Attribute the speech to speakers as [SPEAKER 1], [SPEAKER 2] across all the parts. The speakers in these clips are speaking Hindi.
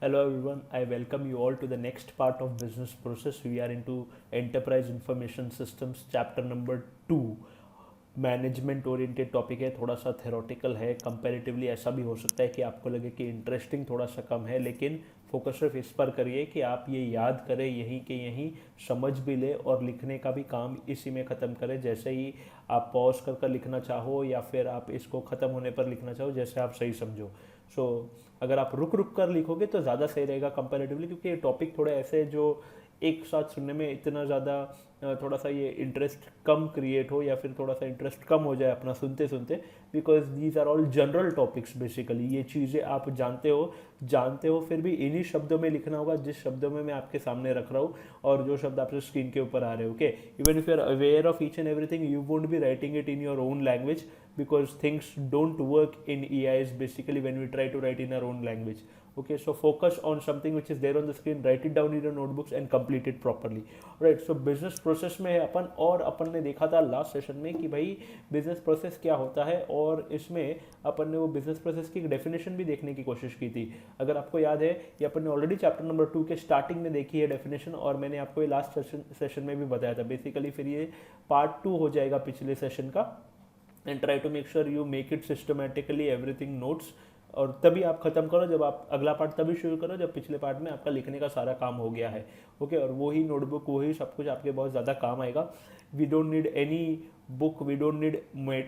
[SPEAKER 1] Hello everyone, I welcome you all to the next part of business process. We are into enterprise information systems chapter number 2. Management oriented topic है, थोड़ा सा थेरोटिकल है कंपैरेटिवली। ऐसा भी हो सकता है कि आपको लगे कि इंटरेस्टिंग थोड़ा सा कम है, लेकिन फोकस सिर्फ इस पर करिए कि आप ये याद करें, यहीं के यहीं समझ भी ले और लिखने का भी काम इसी में ख़त्म करें। जैसे ही आप पॉज कर लिखना चाहो या फिर आप इसको ख़त्म होने पर लिखना चाहो, जैसे आप सही समझो। अगर आप रुक रुक कर लिखोगे तो ज़्यादा सही रहेगा कंपैरेटिवली, क्योंकि ये टॉपिक थोड़े ऐसे हैं जो एक साथ सुनने में इतना ज़्यादा थोड़ा सा ये इंटरेस्ट कम क्रिएट हो या फिर थोड़ा सा इंटरेस्ट कम हो जाए अपना सुनते सुनते, because these are all general topics. Basically ये चीज़ें आप जानते हो फिर भी इन्हीं शब्दों में लिखना होगा जिस शब्दों में मैं आपके सामने रख रहा हूँ और जो शब्द आपसे स्क्रीन के ऊपर आ रहे हैं। Okay, even if you are aware of each and everything, you won't be writing it in your own language, because things don't work in EIs basically when we try to write in our own language. Okay, so focus on something which is there on the screen, write it down in your notebooks and complete it properly. Right, so business process में है अपन ने देखा था लास्ट सेशन में कि भाई बिजनेस प्रोसेस क्या होता है, और इसमें अपन ने वो बिजनेस प्रोसेस की डेफिनेशन भी देखने की कोशिश की थी। अगर आपको याद है, ये अपन ने ऑलरेडी चैप्टर नंबर 2 के स्टार्टिंग में देखी है डेफिनेशन, और मैंने आपको ये लास्ट सेशन में भी बताया था। बेसिकली फिर ये पार्ट 2 हो जाएगा पिछले सेशन का, and try to make sure you make it systematically everything notes, और तभी आप खत्म करो, जब आप अगला पार्ट तभी शुरू करो जब पिछले पार्ट में आपका लिखने का सारा काम हो गया है। ओके, और वही नोटबुक वही सब कुछ आपके बहुत ज़्यादा काम आएगा। We don't need any book, we don't need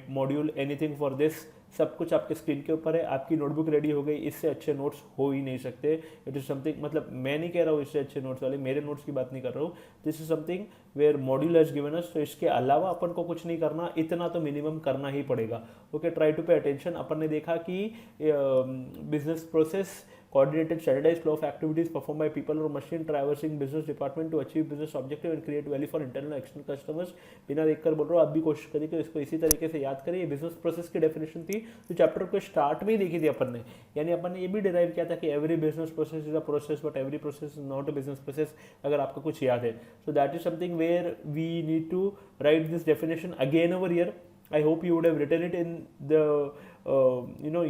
[SPEAKER 1] module, anything for this. सब कुछ आपके स्क्रीन के ऊपर है, आपकी नोटबुक रेडी हो गई, इससे अच्छे नोट्स हो ही नहीं सकते। इट इज़ समथिंग, मतलब मैं नहीं कह रहा हूँ इससे अच्छे नोट्स वाले, मेरे नोट्स की बात नहीं कर रहा हूँ। This is something where module has given us, तो इसके अलावा अपन को कुछ नहीं करना, इतना तो मिनिमम करना ही पड़ेगा। Okay, try to pay attention. अपन ने देखा कि business process coordinated standardized flow of activities performed by people or machine traversing business department to achieve business objective and create value for internal and external customers। बिना देखकर बोल रहा हूँ, आप भी कोशिश करिए कि इसको इसी तरीके से याद करिए। बिजनेस प्रोसेस की डेफिनेशन थी जो चैप्टर को स्टार्ट में ही देखी थी अपन ने, यानी अपन ने ये भी डिराइव किया था कि every business process is a process but every process is not a business process, अगर आपको कुछ याद है। So that is something where we need to write this definition again over here. I hope you would have written it in the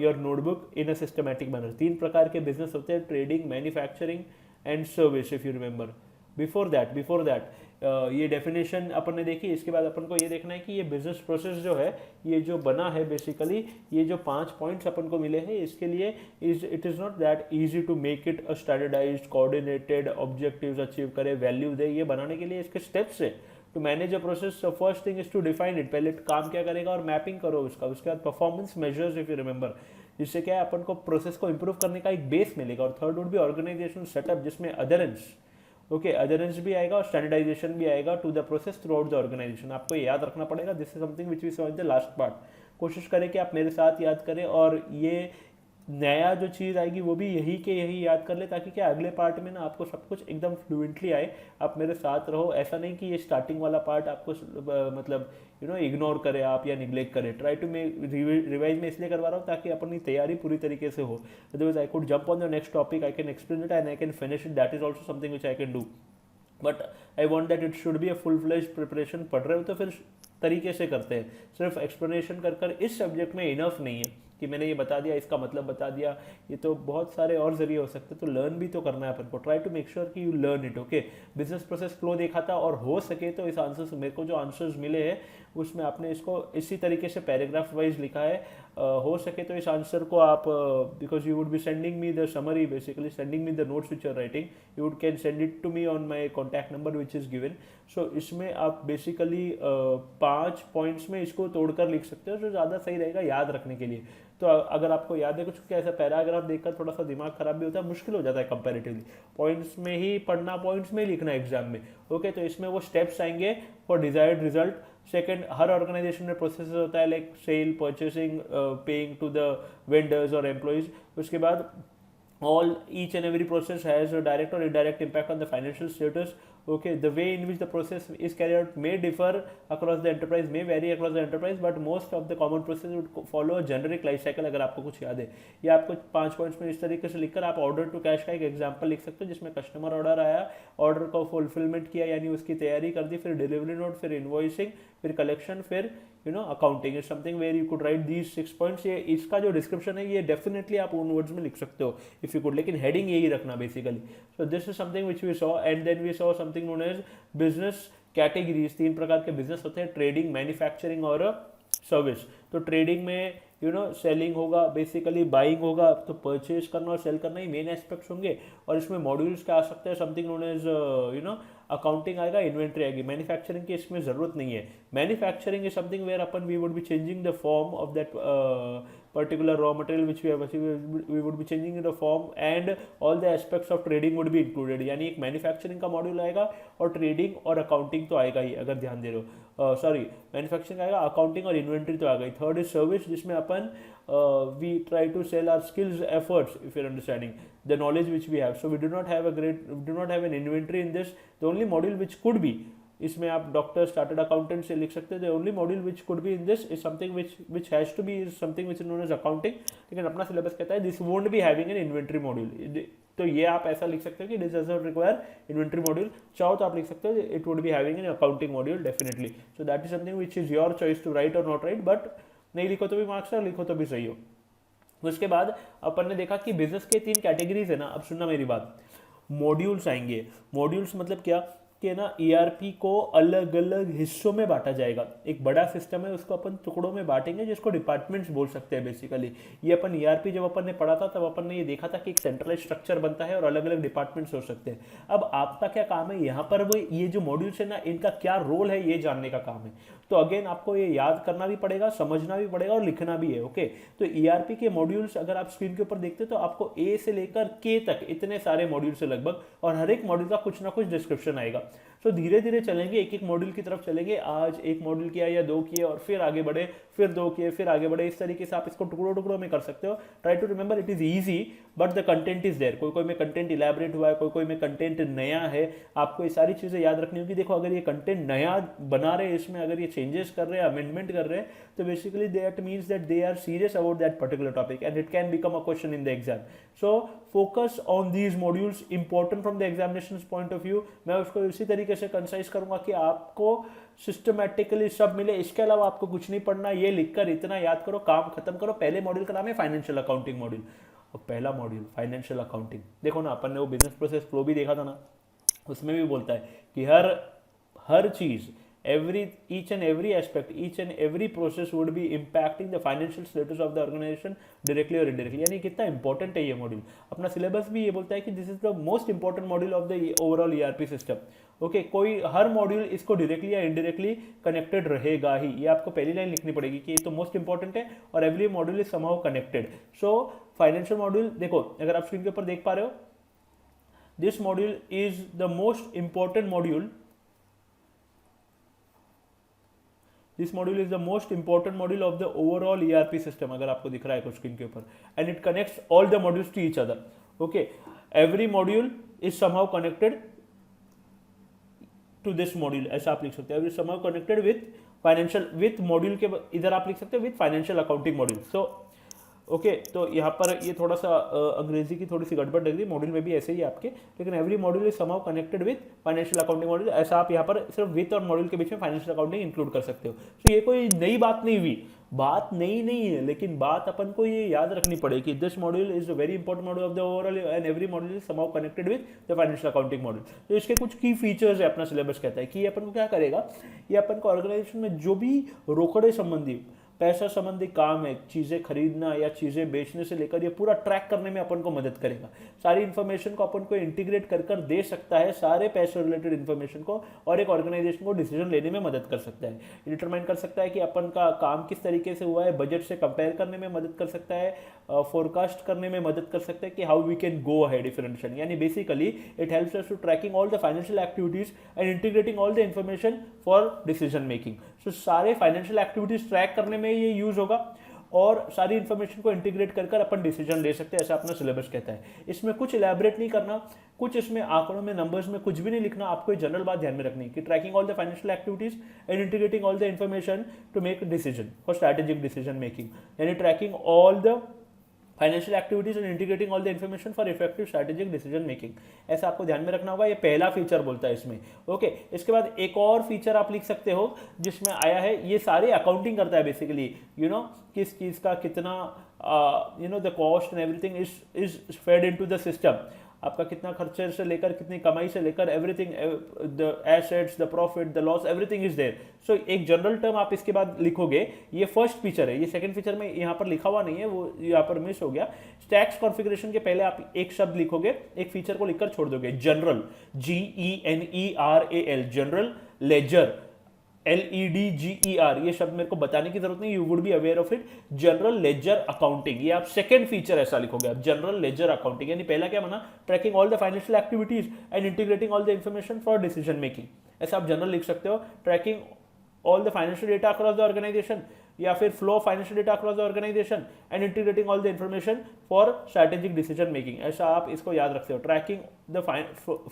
[SPEAKER 1] your notebook in a systematic manner। 3 प्रकार के बिजनेस होते हैं, trading, manufacturing and service, if you remember. Before that ये डेफिनेशन अपन ने देखी। इसके बाद अपन को ये देखना है कि ये बिजनेस प्रोसेस जो है, ये जो बना है बेसिकली, ये जो 5 पॉइंट्स अपन को मिले हैं, इसके लिए it is not that easy to make it a standardised, coordinated, objectives achieve करे, वैल्यू दे। ये बनाने के लिए इसके स्टेप्स है। To manage a process, first thing is to define it, पहले काम क्या करेगा और मैपिंग करो उसका। उसके बाद performance measures, if you remember, जिससे क्या है अपन को प्रोसेस को इंप्रूव करने का एक बेस मिलेगा। और third would be organisation setup, जिसमें अदरेंस, ओके, अदरेंस भी आएगा और स्टैंडर्डाइजेशन भी आएगा to the process throughout the organisation. आपको ये याद रखना पड़ेगा। This is something which we saw in the last part. कोशिश करें कि आप मेरे साथ याद करें, और ये नया जो चीज़ आएगी वो भी यही के यही याद कर ले, ताकि क्या अगले पार्ट में ना आपको सब कुछ एकदम फ्लुएंटली आए। आप मेरे साथ रहो, ऐसा नहीं कि ये स्टार्टिंग वाला पार्ट आपको मतलब इग्नोर करे आप या निग्लेक्ट करे। ट्राई टू मे रिवाइज में इसलिए करवा रहा हूँ ताकि अपनी तैयारी पूरी तरीके से हो। Otherwise I could jump on the next topic, I can explain it and I can finish it, that is also something which I can do, but I want that it should be a full fledge preparation. पढ़ रहे हो तो फिर तरीके से करते हैं, सिर्फ एक्सप्लेनेशन कर इस सब्जेक्ट में इनफ नहीं है कि मैंने ये बता दिया, इसका मतलब बता दिया। ये तो बहुत सारे और जरिए हो सकते हैं, तो लर्न भी तो करना है अपन को। ट्राई टू मेक श्योर कि you learn it. Okay, business process flow देखा था, और हो सके तो इस आंसर्स, मेरे को जो आंसर्स मिले हैं उसमें आपने इसको इसी तरीके से पैराग्राफ वाइज लिखा है। हो सके तो इस आंसर को आप, because you would be sending me the summary, basically sending me the notes which are writing, you would can send it to me on my contact number which is given. So इसमें आप बेसिकली 5 पॉइंट्स में इसको तोड़कर लिख सकते हो, जो ज़्यादा सही रहेगा याद रखने के लिए। तो अगर आपको याद है कुछ, ऐसा पैराग्राफ देखकर थोड़ा सा दिमाग खराब भी होता है, मुश्किल हो जाता है कंपैरेटिवली। पॉइंट्स में ही पढ़ना, पॉइंट्स में ही लिखना एग्जाम में। ओके, तो इसमें वो स्टेप्स आएंगे फॉर डिजायर्ड रिजल्ट। सेकेंड, हर ऑर्गेनाइजेशन में प्रोसेस होता है, like sale, purchasing, paying to the vendors और एम्प्लॉइज। उसके बाद each and every process has a direct or indirect impact on the financial status। Okay, the way in which the process is carried out may differ across the enterprise, may vary across the enterprise, but most of the common process would follow a generic life cycle। अगर आपको कुछ याद है, या आपको 5 पॉइंट्स में इस तरीके से लिखकर आप ऑर्डर टू कैश का एक एग्जांपल लिख सकते हो, जिसमें कस्टमर ऑर्डर आया, ऑर्डर को फुलफिलमेंट किया यानी उसकी तैयारी कर दी, फिर डिलीवरी नोट, फिर इन्वॉइसिंग, फिर कलेक्शन, फिर accounting is something where you could write these 6 points. ये इसका जो डिस्क्रिप्शन है ये डेफिनेटली आप उन वर्ड्स में लिख सकते हो इफ यू कुड, लेकिन हेडिंग यही रखना basically. So this is something which we saw, and then we saw something known as business categories. 3 प्रकार के बिजनेस होते हैं, ट्रेडिंग, मैन्युफैक्चरिंग और सर्विस। तो ट्रेडिंग में सेलिंग होगा, बेसिकली बाइंग होगा, तो परचेज करना और सेल करना ही मेन एस्पेक्ट्स होंगे। और इसमें मॉड्यूल्स क्या आ सकते हैं, समथिंग नोन एज अकाउंटिंग आएगा, इन्वेंट्री आएगी। मैन्युफैक्चरिंग की इसमें जरूरत नहीं है। मैन्युफैक्चरिंग इज समथिंग वेयर अपन we would be changing the form of that particular raw material which we have achieved, we would be changing the form and all the aspects of trading would be included। यानी एक मैन्युफैक्चरिंग का मॉड्यूल आएगा और ट्रेडिंग और अकाउंटिंग तो आएगा ही, अगर ध्यान दे रहे हो। सॉरी, मैन्युफैक्चरिंग आएगा, अकाउंटिंग और इन्वेंट्री तो आ गई। थर्ड इज सर्विस, जिसमें अपन we try to sell our skills, efforts, if your understanding the knowledge which we have. So we do not have an inventory in this. The only module which could be, इसमें आप डॉक्टर, स्टार्टेड अकाउंटेंट से लिख सकते हैं। The only module which could be in this is something which has to be is something which is known as accounting. लेकिन अपना सिलेबस कहता है this won't be having an inventory module. तो ये आप ऐसा लिख सकते हो कि this does not require inventory module. चाहो तो आप लिख सकते हो it would be having an accounting module definitely. So that is something which is your choice to write और नॉट राइट, बट नहीं लिखो तो भी मार्क्स है, लिखो तो भी सही हो। उसके बाद अपन ने देखा कि बिजनेस के 3 कैटेगरीज है ना। अब सुनना मेरी बात, मॉड्यूल्स आएंगे। मॉड्यूल्स मतलब क्या कि ना ईआरपी को अलग अलग हिस्सों में बांटा जाएगा। एक बड़ा सिस्टम है, उसको अपन टुकड़ों में बांटेंगे, जिसको डिपार्टमेंट्स बोल सकते हैं बेसिकली। ये अपन ईआरपी जब अपन ने पढ़ा था तब अपन ने ये देखा था कि एक सेंट्रलाइज स्ट्रक्चर बनता है और अलग अलग डिपार्टमेंट्स हो सकते हैं। अब आपका क्या काम है यहाँ पर, वो ये जो मॉड्यूल्स है ना, इनका क्या रोल है ये जानने का काम है। तो अगेन आपको ये याद करना भी पड़ेगा, समझना भी पड़ेगा और लिखना भी है। ओके, तो ईआरपी के मॉड्यूल्स अगर आप स्क्रीन के ऊपर देखते हो तो आपको ए से लेकर के तक इतने सारे मॉड्यूल्स है लगभग, और हर एक मॉड्यूल का कुछ ना कुछ डिस्क्रिप्शन आएगा। तो धीरे धीरे चलेंगे, एक एक मॉड्यूल की तरफ चलेंगे। आज एक मॉड्यूल किया या 2 किए और फिर आगे बढ़े, फिर 2 किए, फिर आगे बढ़े। इस तरीके से आप इसको टुकड़ों टुकड़ों में कर सकते हो। Try to remember, it is easy but the content is there. कोई कोई में कंटेंट इलेबरेट हुआ है, कोई कोई में कंटेंट नया है। आपको ये सारी चीजें याद रखनी होगी। देखो, अगर ये कंटेंट नया बना रहे हैं, इसमें अगर ये चेंजेस कर रहे हैं, अमेंडमेंट कर रहे हैं, तो basically that means that they are serious about that particular topic and it can become a question in the exam. So focus on these modules, important from the examination point of view. मैं उसको इसी तरीके से कंसाइज करूंगा कि आपको सिस्टमैटिकली सब मिले। इसके अलावा आपको कुछ नहीं पढ़ना, ये लिखकर इतना याद करो, काम खत्म करो। पहले मॉड्यूल का नाम है फाइनेंशियल अकाउंटिंग मॉड्यूल। और पहला मॉड्यूल फाइनेंशियल अकाउंटिंग, देखो ना अपन ने वो बिजनेस प्रोसेस फ्लो भी देखा था ना, उसमें भी बोलता है कि हर चीज, each and every aspect, each and every process would be impacting the financial status of the organization directly or indirectly। यानी कितना इंपॉर्टेंट है ये मॉड्यूल। अपना सिलेबस भी ये बोलता है कि this is the most important module of the overall ERP system. Okay, कोई हर मॉड्यूल इसको डायरेक्टली या इनडायरेक्टली कनेक्टेड रहेगा ही। ये आपको पहली लाइन लिखनी पड़ेगी कि ये तो मोस्ट इंपॉर्टेंट है और every module is somehow connected. So financial module देखो, अगर आप स्क्रीन के ऊपर देख पा रहे हो, this module is the most important module. This module is the most important module of the overall ERP system, अगर आपको दिख रहा है कुछ स्क्रीन के ऊपर, and it connects all the modules to each other. Okay, every module is somehow connected to this module, ऐसा आप लिख सकते हैं। Every somehow connected with financial, with module के इधर आप लिख सकते हैं with financial accounting module. So okay, तो यहाँ पर ये थोड़ा सा अंग्रेजी की थोड़ी सी गड़बड़ लग रही है, मॉड्यूल में भी ऐसे ही आपके, लेकिन every module is somehow connected with financial accounting module. ऐसा आप यहाँ पर सिर्फ विथ और मॉड्यूल के बीच में फाइनेंशियल अकाउंटिंग इंक्लूड कर सकते हो। तो ये कोई नई बात नहीं हुई, बात नई नहीं है, लेकिन बात अपन को ये याद रखनी पड़ेगी। This module is a very important module of the overall and every module is somehow connected with the financial accounting module. तो इसके कुछ की फीचर्स है, अपना सिलेबस कहता है कि ये अपन को क्या करेगा, ये अपन को ऑर्गेनाइजेशन में जो भी रोकड़े संबंधी, पैसा संबंधी काम है, चीज़ें खरीदना या चीज़ें बेचने से लेकर ये पूरा ट्रैक करने में अपन को मदद करेगा। सारी इन्फॉर्मेशन को अपन को इंटीग्रेट कर दे सकता है, सारे पैसे रिलेटेड इन्फॉर्मेशन को, और एक ऑर्गेनाइजेशन को डिसीजन लेने में मदद कर सकता है। डिटरमाइन कर सकता है कि अपन का काम किस तरीके से हुआ है, बजट से कंपेयर करने में मदद कर सकता है, फोरकास्ट करने में मदद कर सकता है कि how we can go ahead if understand. यानी basically it helps us to tracking all the financial activities and integrating all the information for decision making. So सारे फाइनेंशियल एक्टिविटीज ट्रैक करने में ये यूज होगा और सारी इन्फॉर्मेशन को इंटीग्रेट कर अपन डिसीजन ले सकते हैं, ऐसा अपना सिलेबस कहता है। इसमें कुछ इलैबोरेट नहीं करना, कुछ इसमें आंकड़ों में, नंबर्स में कुछ भी नहीं लिखना। आपको एक जनरल बात ध्यान में रखनी कि tracking all the financial activities and integrating all the information to make decision for strategic decision making. यानी tracking all the financial activities and integrating all the information for effective strategic decision making, ऐसा आपको ध्यान में रखना होगा, ये पहला फीचर बोलता है इसमें। ओके, इसके बाद एक और फीचर आप लिख सकते हो जिसमें आया है, ये सारी अकाउंटिंग करता है बेसिकली, यू नो किस चीज़ का कितना, you know the cost and everything is fed into the system, आपका कितना खर्चे से लेकर कितनी कमाई से लेकर everything, the assets, the profit, the loss, everything is there. So एक जनरल टर्म आप इसके बाद लिखोगे, ये फर्स्ट फीचर है, ये सेकंड फीचर में यहाँ पर लिखा हुआ नहीं है, वो यहाँ पर मिस हो गया। टैक्स कॉन्फ़िगरेशन के पहले आप एक शब्द लिखोगे, एक फीचर को लिखकर छोड़ दोगे, general, GENERAL, general laser, LEDGER, ये शब्द मेरे को बताने की जरूरत नहीं, you would be aware of it, general ledger accounting, ये आप सेकंड फीचर ऐसा लिखोगे आप, जनरल लेजर अकाउंटिंग, यानी पहला क्या बना, tracking all the financial activities and integrating all the information for decision making, ऐसा आप जनरल लिख सकते हो, tracking all the financial data across the organisation, या फिर flow of financial data across the organisation and integrating all the information for strategic decision making, ऐसा आप इसको याद रखते हो, tracking the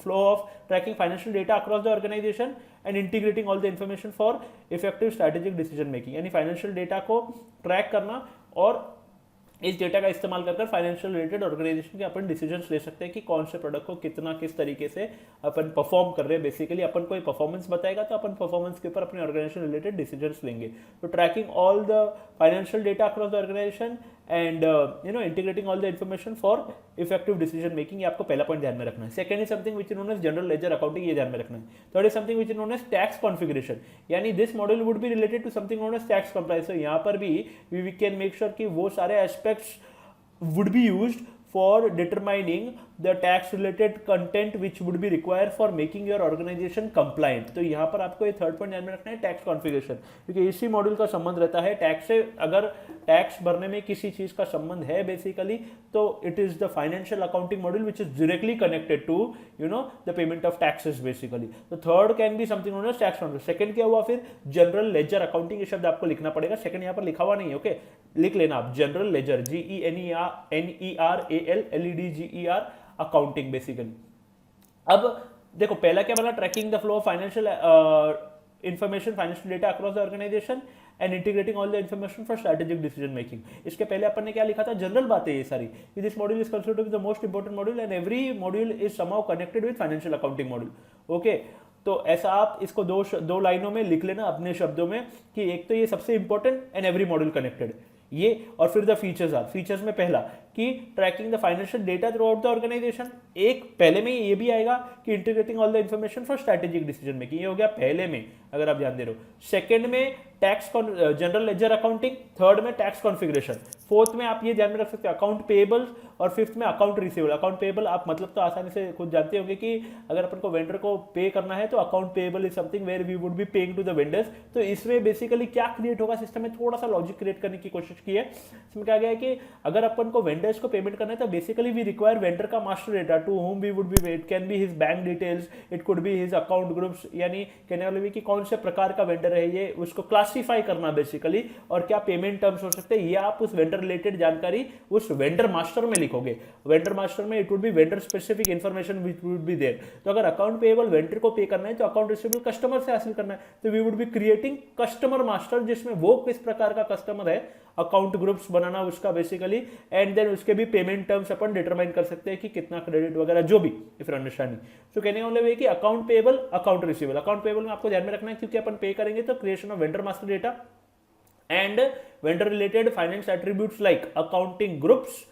[SPEAKER 1] flow of tracking financial data across the organisation and integrating all the information for effective strategic decision making, यानी फाइनेंशियल डेटा को ट्रैक करना और इस डेटा का इस्तेमाल कर फाइनेंशियल रिलेटेड ऑर्गेनाइजेशन के अपन डिसीजंस ले सकते हैं कि कौन से प्रोडक्ट को कितना किस तरीके से अपन परफॉर्म कर रहे हैं, बेसिकली अपन कोई परफॉर्मेंस बताएगा तो अपन परफॉर्मेंस के ऊपर अपने ऑर्गेनाइजेशन रिलेटेड डिसीजंस लेंगे। तो tracking all the financial data across the organisation and you know integrating all the information for effective decision making, ये आपको पहला पॉइंट ध्यान में रखना है। Second is something which is known as general ledger accounting, ये ध्यान में रखना है। Third is something which is known as tax configuration, यानी this module would be related to something known as tax compliance. यहाँ पर भी वी कैन मेक श्योर कि वो सारे aspects would be used for determining the tax related content which would be required for making your organization compliant। तो यहाँ पर आपको ये थर्ड पॉइंट ध्यान में रखना है, टैक्स कॉन्फ़िगरेशन, क्योंकि इसी मॉड्यूल का संबंध रहता है टैक्स से। अगर टैक्स भरने में किसी चीज का संबंध है बेसिकली, तो it is the financial accounting module which is directly connected to you know the payment of taxes basically. तो third can be something known as tax configuration. Second क्या हुआ फिर, जनरल लेजर अकाउंटिंग, ये शब्द आपको लिखना पड़ेगा, सेकंड यहाँ पर लिखा हुआ नहीं है, ओके लिख लेना आप, general ledger, GENERAL accounting basically. अब देखो पहला क्या बना, tracking the flow of financial information, financial data across the organisation and integrating all the information for strategic decision making. इसके पहले अपन ने क्या लिखा था, जनरल बातें ये सारी, this module is considered to be the most important module and every module is somehow connected with financial accounting module. Okay, तो ऐसा आप इसको दो लाइनों में लिख लेना अपने शब्दों में कि एक तो ये सबसे important and every module connected ये, और फिर द फीचर्स आर, फीचर्स में पहला कि tracking the financial data throughout the organisation, एक पहले में ये भी आएगा कि integrating all the information for strategic decision making, ये हो गया पहले में अगर आप ध्यान दे रहे हो। सेकंड में tax general ledger accounting, third में टैक्स कॉन्फ़िगरेशन, फोर्थ में आप ये ध्यान में रख सकते हो अकाउंट पेएबल, और फिफ्थ में अकाउंट रिसीवेबल। अकाउंट पेएबल आप मतलब तो आसानी से खुद जानते होंगे कि अगर अपन को वेंडर को पे करना है तो account payable is something where we would be paying to the vendors. तो इसमें बेसिकली क्या क्रिएट होगा, सिस्टम में थोड़ा सा लॉजिक क्रिएट करने की कोशिश की है। इसमें क्या गया है कि अगर अपन को वेंडर्स को पेमेंट करना है तो बेसिकली वी रिक्वायर वेंडर का master data to whom we would be, it can be his bank details, it could be his account groups, यानी कहने वाले कि कौन से प्रकार का वेंडर है ये, उसको क्लासिफाई करना बेसिकली, और क्या पेमेंट टर्म्स हो सकते हैं, ये आप उस वेंडर रिलेटेड जानकारी उस वेंडर मास्टर में लिखोगे। वेंडर मास्टर में it would be vendor specific information which would be there. तो अगर अकाउंट पेएबल वेंडर को पे करना है तो अकाउंट रिसीवेबल कस्टमर से हासिल करना है, तो we would be creating customer master, जिसमें वो किस प्रकार का कस्टमर है, अकाउंट ग्रुप्स बनाना उसका बेसिकली, एंड देन उसके भी पेमेंट टर्म्स अपन डिटरमाइन कर सकते हैं कि कितना क्रेडिट वगैरह जो भी, इफ यू अंडरस्टैंडिंग। तो कहने वाले वे कि account payable, account receivable. Account payable में आपको ध्यान में रखना है क्योंकि अपन पे करेंगे तो creation of vendor master data and vendor related finance attributes like accounting groups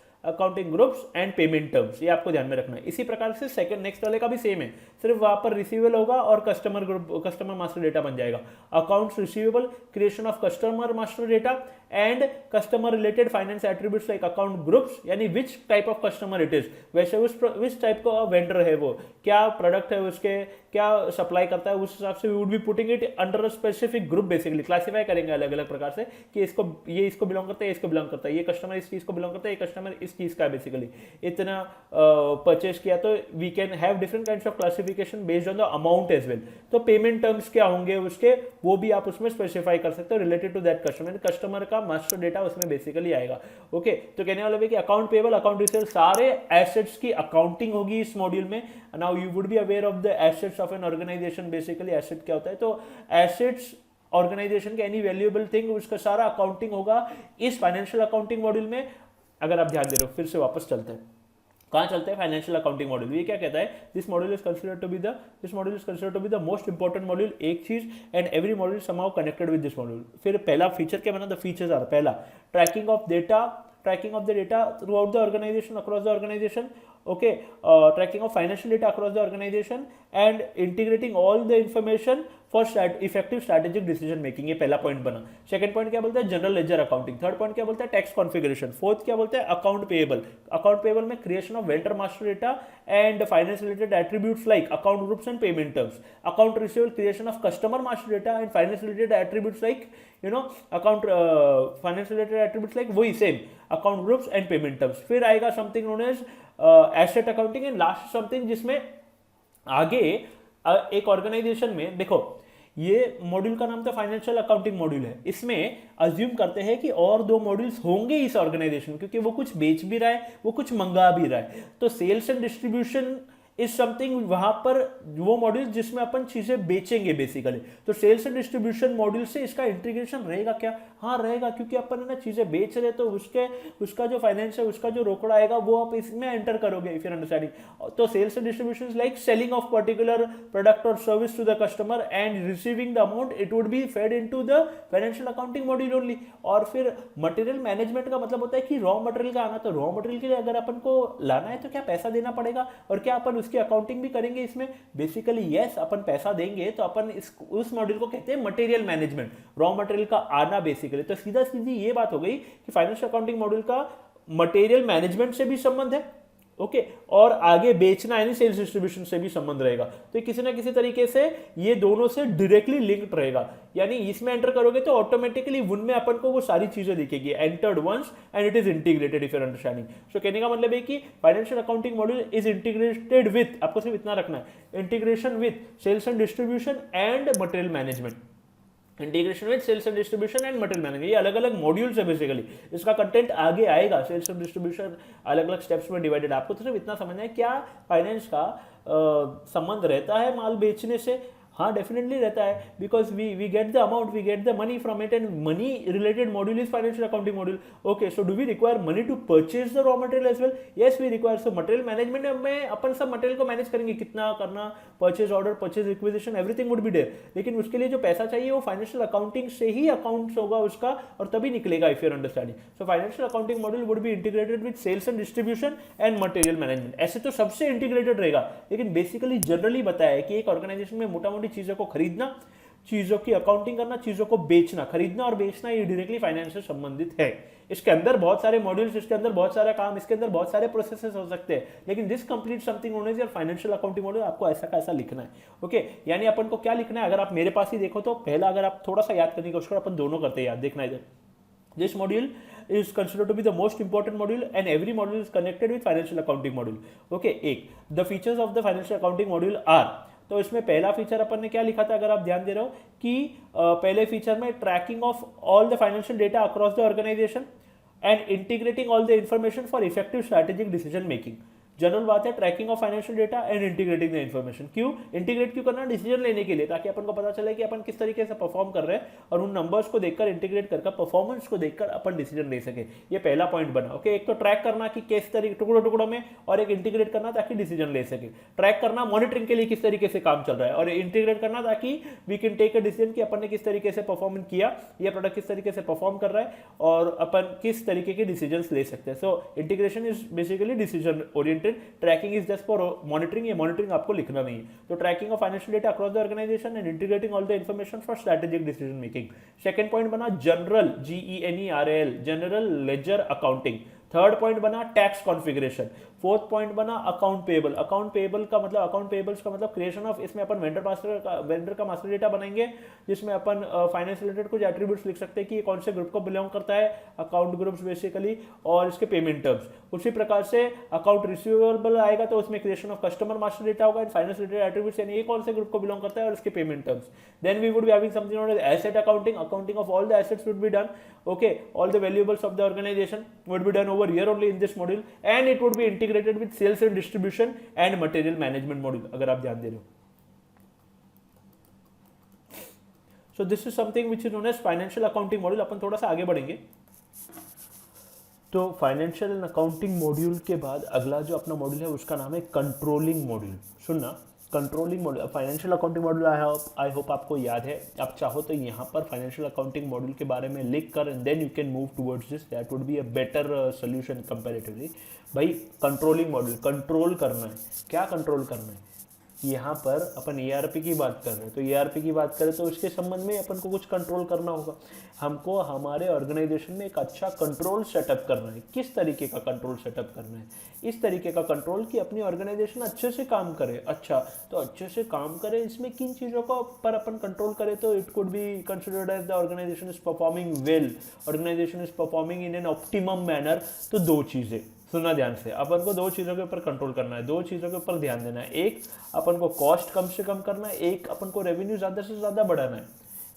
[SPEAKER 1] and payment terms, ये आपको ध्यान में रखना है। इसी प्रकार से सेकंड नेक्स्ट वाले का भी सेम है, सिर्फ वहां पर रिसीवेबल होगा और कस्टमर मास्टर डेटा बन जाएगा। Accounts receivable, creation of customer master data and customer related finance attributes like account groups, यानी which type of customer it is, वैसे विच टाइप का वेंडर है वो, क्या प्रोडक्ट है उसके, क्या सप्लाई करता है, उस हिसाब से we would be putting it under a specific group, basically classify करेंगे अलग अलग प्रकार से कि इसको बिलोंग करता है, इसको बिलोंग करता है, ये कस्टमर इस चीज को बिलोंग करता है, ये कस्टमर इस चीज का बेसिकली इतना परचेज किया, तो we can have different kinds of classification based on the amount as well. तो पेमेंट टर्म्स क्या होंगे उसके, वो भी आप उसमें स्पेसिफाई कर सकते हो रिलेटेड टू दैट कस्टमर का मास्टर डेटा उसमें बेसिकली आएगा। ओके, तो कहने वाला है कि अकाउंट पेएबल, अकाउंट रिसीवेबल, सारे एसेट्स की अकाउंटिंग होगी इस मॉड्यूल में। Now you would be aware of the assets of an organisation, basically asset क्या होता है, तो एसेट्स ऑर्गेनाइजेशन के एनी वैल्यूएबल थिंग, उसका सारा अकाउंटिंग होगा इस फाइनेंशियल अकाउंटिंग मॉड्यूल में। अगर आप ध्यान दे रहे हो, फिर से वापस चलते हैं, कहाँ चलते हैं, फाइनेंशियल अकाउंटिंग मॉड्यूल। ये क्या कहता है, this module is considered to be the most important module, एक चीज, and every module somehow connected with this module. फिर पहला फीचर क्या बना, द फीचर्स आर, पहला tracking of the data throughout the organization, across the organization, okay, tracking of financial data across the organization and integrating all the information for effective strategic decision making। ये पहला पॉइंट बना। सेकंड पॉइंट क्या बोलता है, general ledger accounting. Third point क्या बोलता है, टैक्स कॉन्फ़िगरेशन। फोर्थ क्या बोलता है, अकाउंट पेएबल में creation of vendor master data and finance related attributes like account groups and payment terms. Account receivable, creation of customer master data and finance related attributes like account finance related attributes like वही same account groups and payment terms. फिर आएगा something known as asset accounting and last something, जिसमें आगे एक ऑर्गेनाइजेशन में देखो, ये मॉड्यूल का नाम तो फाइनेंशियल अकाउंटिंग मॉड्यूल है। इसमें अज्यूम करते हैं कि और 2 मॉड्यूल्स होंगे इस ऑर्गेनाइजेशन, क्योंकि वो कुछ बेच भी रहा है, वो कुछ मंगा भी रहा है। तो sales and distribution is something, वहां पर वो मॉड्यूल जिसमें अपन चीजें बेचेंगे बेसिकली। तो सेल्स एंड डिस्ट्रीब्यूशन मॉड्यूल से इसका इंटीग्रेशन रहेगा क्या, हाँ रहेगा, क्योंकि अपन है ना चीजें बेच रहे, तो उसका जो फाइनेंस है, उसका जो रोकड़ा आएगा वो आप इसमें एंटर करोगे, इफ यूर अंडरस्टैंडिंग। तो sales and distribution is like selling of particular product और service to the customer and receiving the amount, it would be fed into the financial accounting module only. और फिर मटेरियल मैनेजमेंट का मतलब होता है कि रॉ मटेरियल का आना, तो रॉ मटेरियल के लिए अगर अपन को लाना है तो क्या पैसा देना पड़ेगा, और क्या अपन उसकी अकाउंटिंग भी करेंगे इसमें, बेसिकली यस, अपन पैसा देंगे। तो अपन उस मॉड्यूल को कहते हैं मटेरियल मैनेजमेंट, रॉ मटेरियल का आना बेसिकली। तो सीधा सीधी ये बात हो गई कि फाइनेंशियल अकाउंटिंग मॉड्यूल का मटेरियल मैनेजमेंट से भी संबंध है, ओके, और आगे बेचना यानी सेल्स डिस्ट्रीब्यूशन से भी संबंध रहेगा। तो किसी ना किसी तरीके से ये दोनों से डायरेक्टली लिंक्ड रहेगा, यानी इसमें एंटर करोगे तो ऑटोमेटिकली उनमें अपन को वो सारी चीजें दिखेगी, entered once and it is integrated, if you are understanding. So कहने का मतलब है कि financial accounting module is integrated with, आपको सिर्फ इतना रखना है, integration with sales and distribution and material management, integration with sales and distribution and material management. ये अलग अलग मॉड्यूल्स है बेसिकली, इसका कंटेंट आगे आएगा, सेल्स एंड डिस्ट्रीब्यूशन अलग अलग स्टेप्स में डिवाइडेड। आपको तो सिर्फ इतना समझना है क्या फाइनेंस का संबंध रहता है माल बेचने से, हाँ डेफिनेटली रहता है, because we get the amount, we get the money from it, and money related module is financial accounting module. Okay, so do we require money to purchase the raw material as well, yes we require. So material management में अपन सब मटेरियल को मैनेज करेंगे, कितना करना, purchase order, purchase requisition, everything would be there, लेकिन उसके लिए जो पैसा चाहिए वो फाइनेंशियल अकाउंटिंग से ही अकाउंट्स होगा उसका, और तभी निकलेगा, if your understanding. So financial accounting module would be integrated with sales and distribution and material management. ऐसे तो सबसे इंटीग्रेटेड रहेगा, लेकिन बेसिकली जनरली बताया है कि एक ऑर्गेनाइजेशन में मोटा मोटी चीजों को खरीदना, चीजों की अकाउंटिंग करना, चीजों को बेचना, खरीदना और बेचना, ये डायरेक्टली फाइनेंस से संबंधित है। इसके अंदर बहुत सारे मॉड्यूल्स, इसके अंदर बहुत सारा काम, इसके अंदर बहुत सारे प्रोसेसेस हो सकते हैं, लेकिन this complete something known as your financial accounting module. आपको ऐसा का ऐसा लिखना है, ओके। यानी अपन को क्या लिखना है, अगर आप मेरे पास ही देखो तो पहला, अगर आप थोड़ा सा याद करने की कोशिश करो, अपन दोनों करते हैं याद, देखना इधर। This module is considered to be the most important module, and every module is connected with financial accounting module. Okay, एक the features of the financial accounting module are, तो इसमें पहला फीचर अपन ने क्या लिखा था, अगर आप ध्यान दे रहे हो कि पहले फीचर में tracking of all the financial data across the organisation and integrating all the information for effective strategic decision making. General बात है, tracking of financial data and integrating the information. क्यों इंटीग्रेट क्यों करना, डिसीजन लेने के लिए, ताकि अपन को पता चले कि अपन किस तरीके से परफॉर्म कर रहे हैं, और उन नंबर्स को देखकर, इंटीग्रेट कर परफॉर्मेंस को देखकर अपन डिसीजन ले सके। ये पहला पॉइंट बना, ओके। एक तो ट्रैक करना कि किस तरीके टुकड़ों टुकड़ों में, और एक इंटीग्रेट करना ताकि डिसीजन ले सके। ट्रैक करना मॉनिटरिंग के लिए किस तरीके से काम चल रहा है, और इंटीग्रेट करना ताकि we can take a decision कि अपन ने किस तरीके से परफॉर्मेंस किया, ये प्रोडक्ट किस तरीके से परफॉर्म कर रहा है, और अपन किस तरीके के डिसीजन ले सकते हैं। So integration is basically decision oriented, tracking just for monitoring, ये मॉनिटरिंग आपको लिखना नहीं है। तो tracking of financial data across the organisation and integrating all the information for strategic decision making. Second point बना general, GENERAL, general ledger accounting. Third point बना टैक्स कॉन्फ़िगरेशन। फोर्थ पॉइंट बना अकाउंट पेएबल। अकाउंट पेएबल का मतलब, अकाउंट पेएबल्स का मतलब क्रिएशन ऑफ, इसमें अपन वेंडर का मास्टर डेटा बनाएंगे, जिसमें अपन फाइनेंस रिलेटेड कुछ एट्रीब्यूट्स लिख सकते हैं कि ये कौन से ग्रुप को बिलोंग करता है, अकाउंट ग्रुप्स बेसिकली, और इसके पेमेंट टर्म्स। उसी प्रकार से अकाउंट रिसीवेबल आएगा तो उसमें creation of customer master data होगा, फाइनेंस रिलेटेड एट्रीब्यूट्स, यानी ये कौन से ग्रुप को बिलोंग करता है, और इसके payment terms. Then we would be having something known as asset accounting. Accounting of all the assets would be done, okay, all the valuables of the organization would be done over here only in this module, and it would be integrated with sales and distribution and material management module, अगर आप ध्यान दे रहे हो। So this is something which is known as financial accounting module। अपन थोड़ा सा आगे बढ़ेंगे तो फाइनेंशियल एंड अकाउंटिंग मॉड्यूल के बाद अगला जो अपना मॉड्यूल है उसका नाम है कंट्रोलिंग मॉड्यूल। सुनना, controlling module, financial accounting module I hope आपको याद है। आप चाहो तो यहाँ पर फाइनेंशियल अकाउंटिंग मॉड्यूल के बारे में लिख कर and then you can move towards this, that would be a better solution comparatively. भाई कंट्रोलिंग मॉड्यूल, कंट्रोल करना है। क्या कंट्रोल करना है? यहाँ पर अपन ERP की बात कर रहे हैं, तो ERP की बात करें तो उसके संबंध में अपन को कुछ कंट्रोल करना होगा। हमको हमारे ऑर्गेनाइजेशन में एक अच्छा कंट्रोल सेटअप करना है। किस तरीके का कंट्रोल सेटअप करना है? इस तरीके का कंट्रोल कि अपनी ऑर्गेनाइजेशन अच्छे से काम करे। अच्छा, तो अच्छे से काम करे, इसमें किन चीज़ों को पर अपन कंट्रोल करें तो it could be considered as the organisation is performing well, organisation is performing in an optimum manner. तो दो चीज़ें सुनना ध्यान से, अपन को दो चीज़ों के ऊपर कंट्रोल करना है, दो चीज़ों के ऊपर ध्यान देना है। एक, अपन को कॉस्ट कम से कम करना है, एक अपन को रेवेन्यू ज़्यादा से ज़्यादा बढ़ाना है।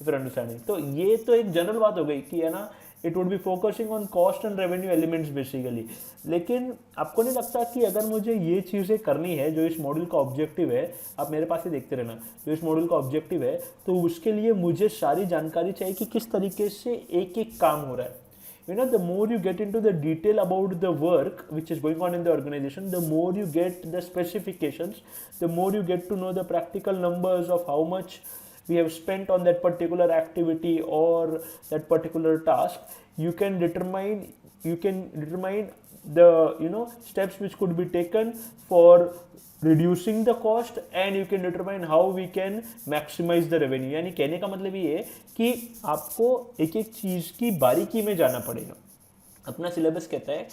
[SPEAKER 1] इफ यू अंडरस्टैंडिंग, तो ये तो एक जनरल बात हो गई कि है ना, it would be focusing on cost and revenue elements basically. लेकिन आपको नहीं लगता कि अगर मुझे ये चीज़ें करनी है जो इस मॉड्यूल का ऑब्जेक्टिव है, आप मेरे पास ही देखते रहना, जो इस मॉड्यूल का ऑब्जेक्टिव है, तो उसके लिए मुझे सारी जानकारी चाहिए कि किस तरीके से एक एक काम हो रहा है। You know, the more you get into the detail about the work which is going on in the organization, the more you get the specifications, the more you get to know the practical numbers of how much we have spent on that particular activity or that particular task. You can determine the steps which could be taken for reducing the cost and you can determine how we can maximize the revenue। यानी कहने का मतलब ये है कि आपको एक एक चीज़ की बारीकी में जाना पड़ेगा। अपना सिलेबस कहता है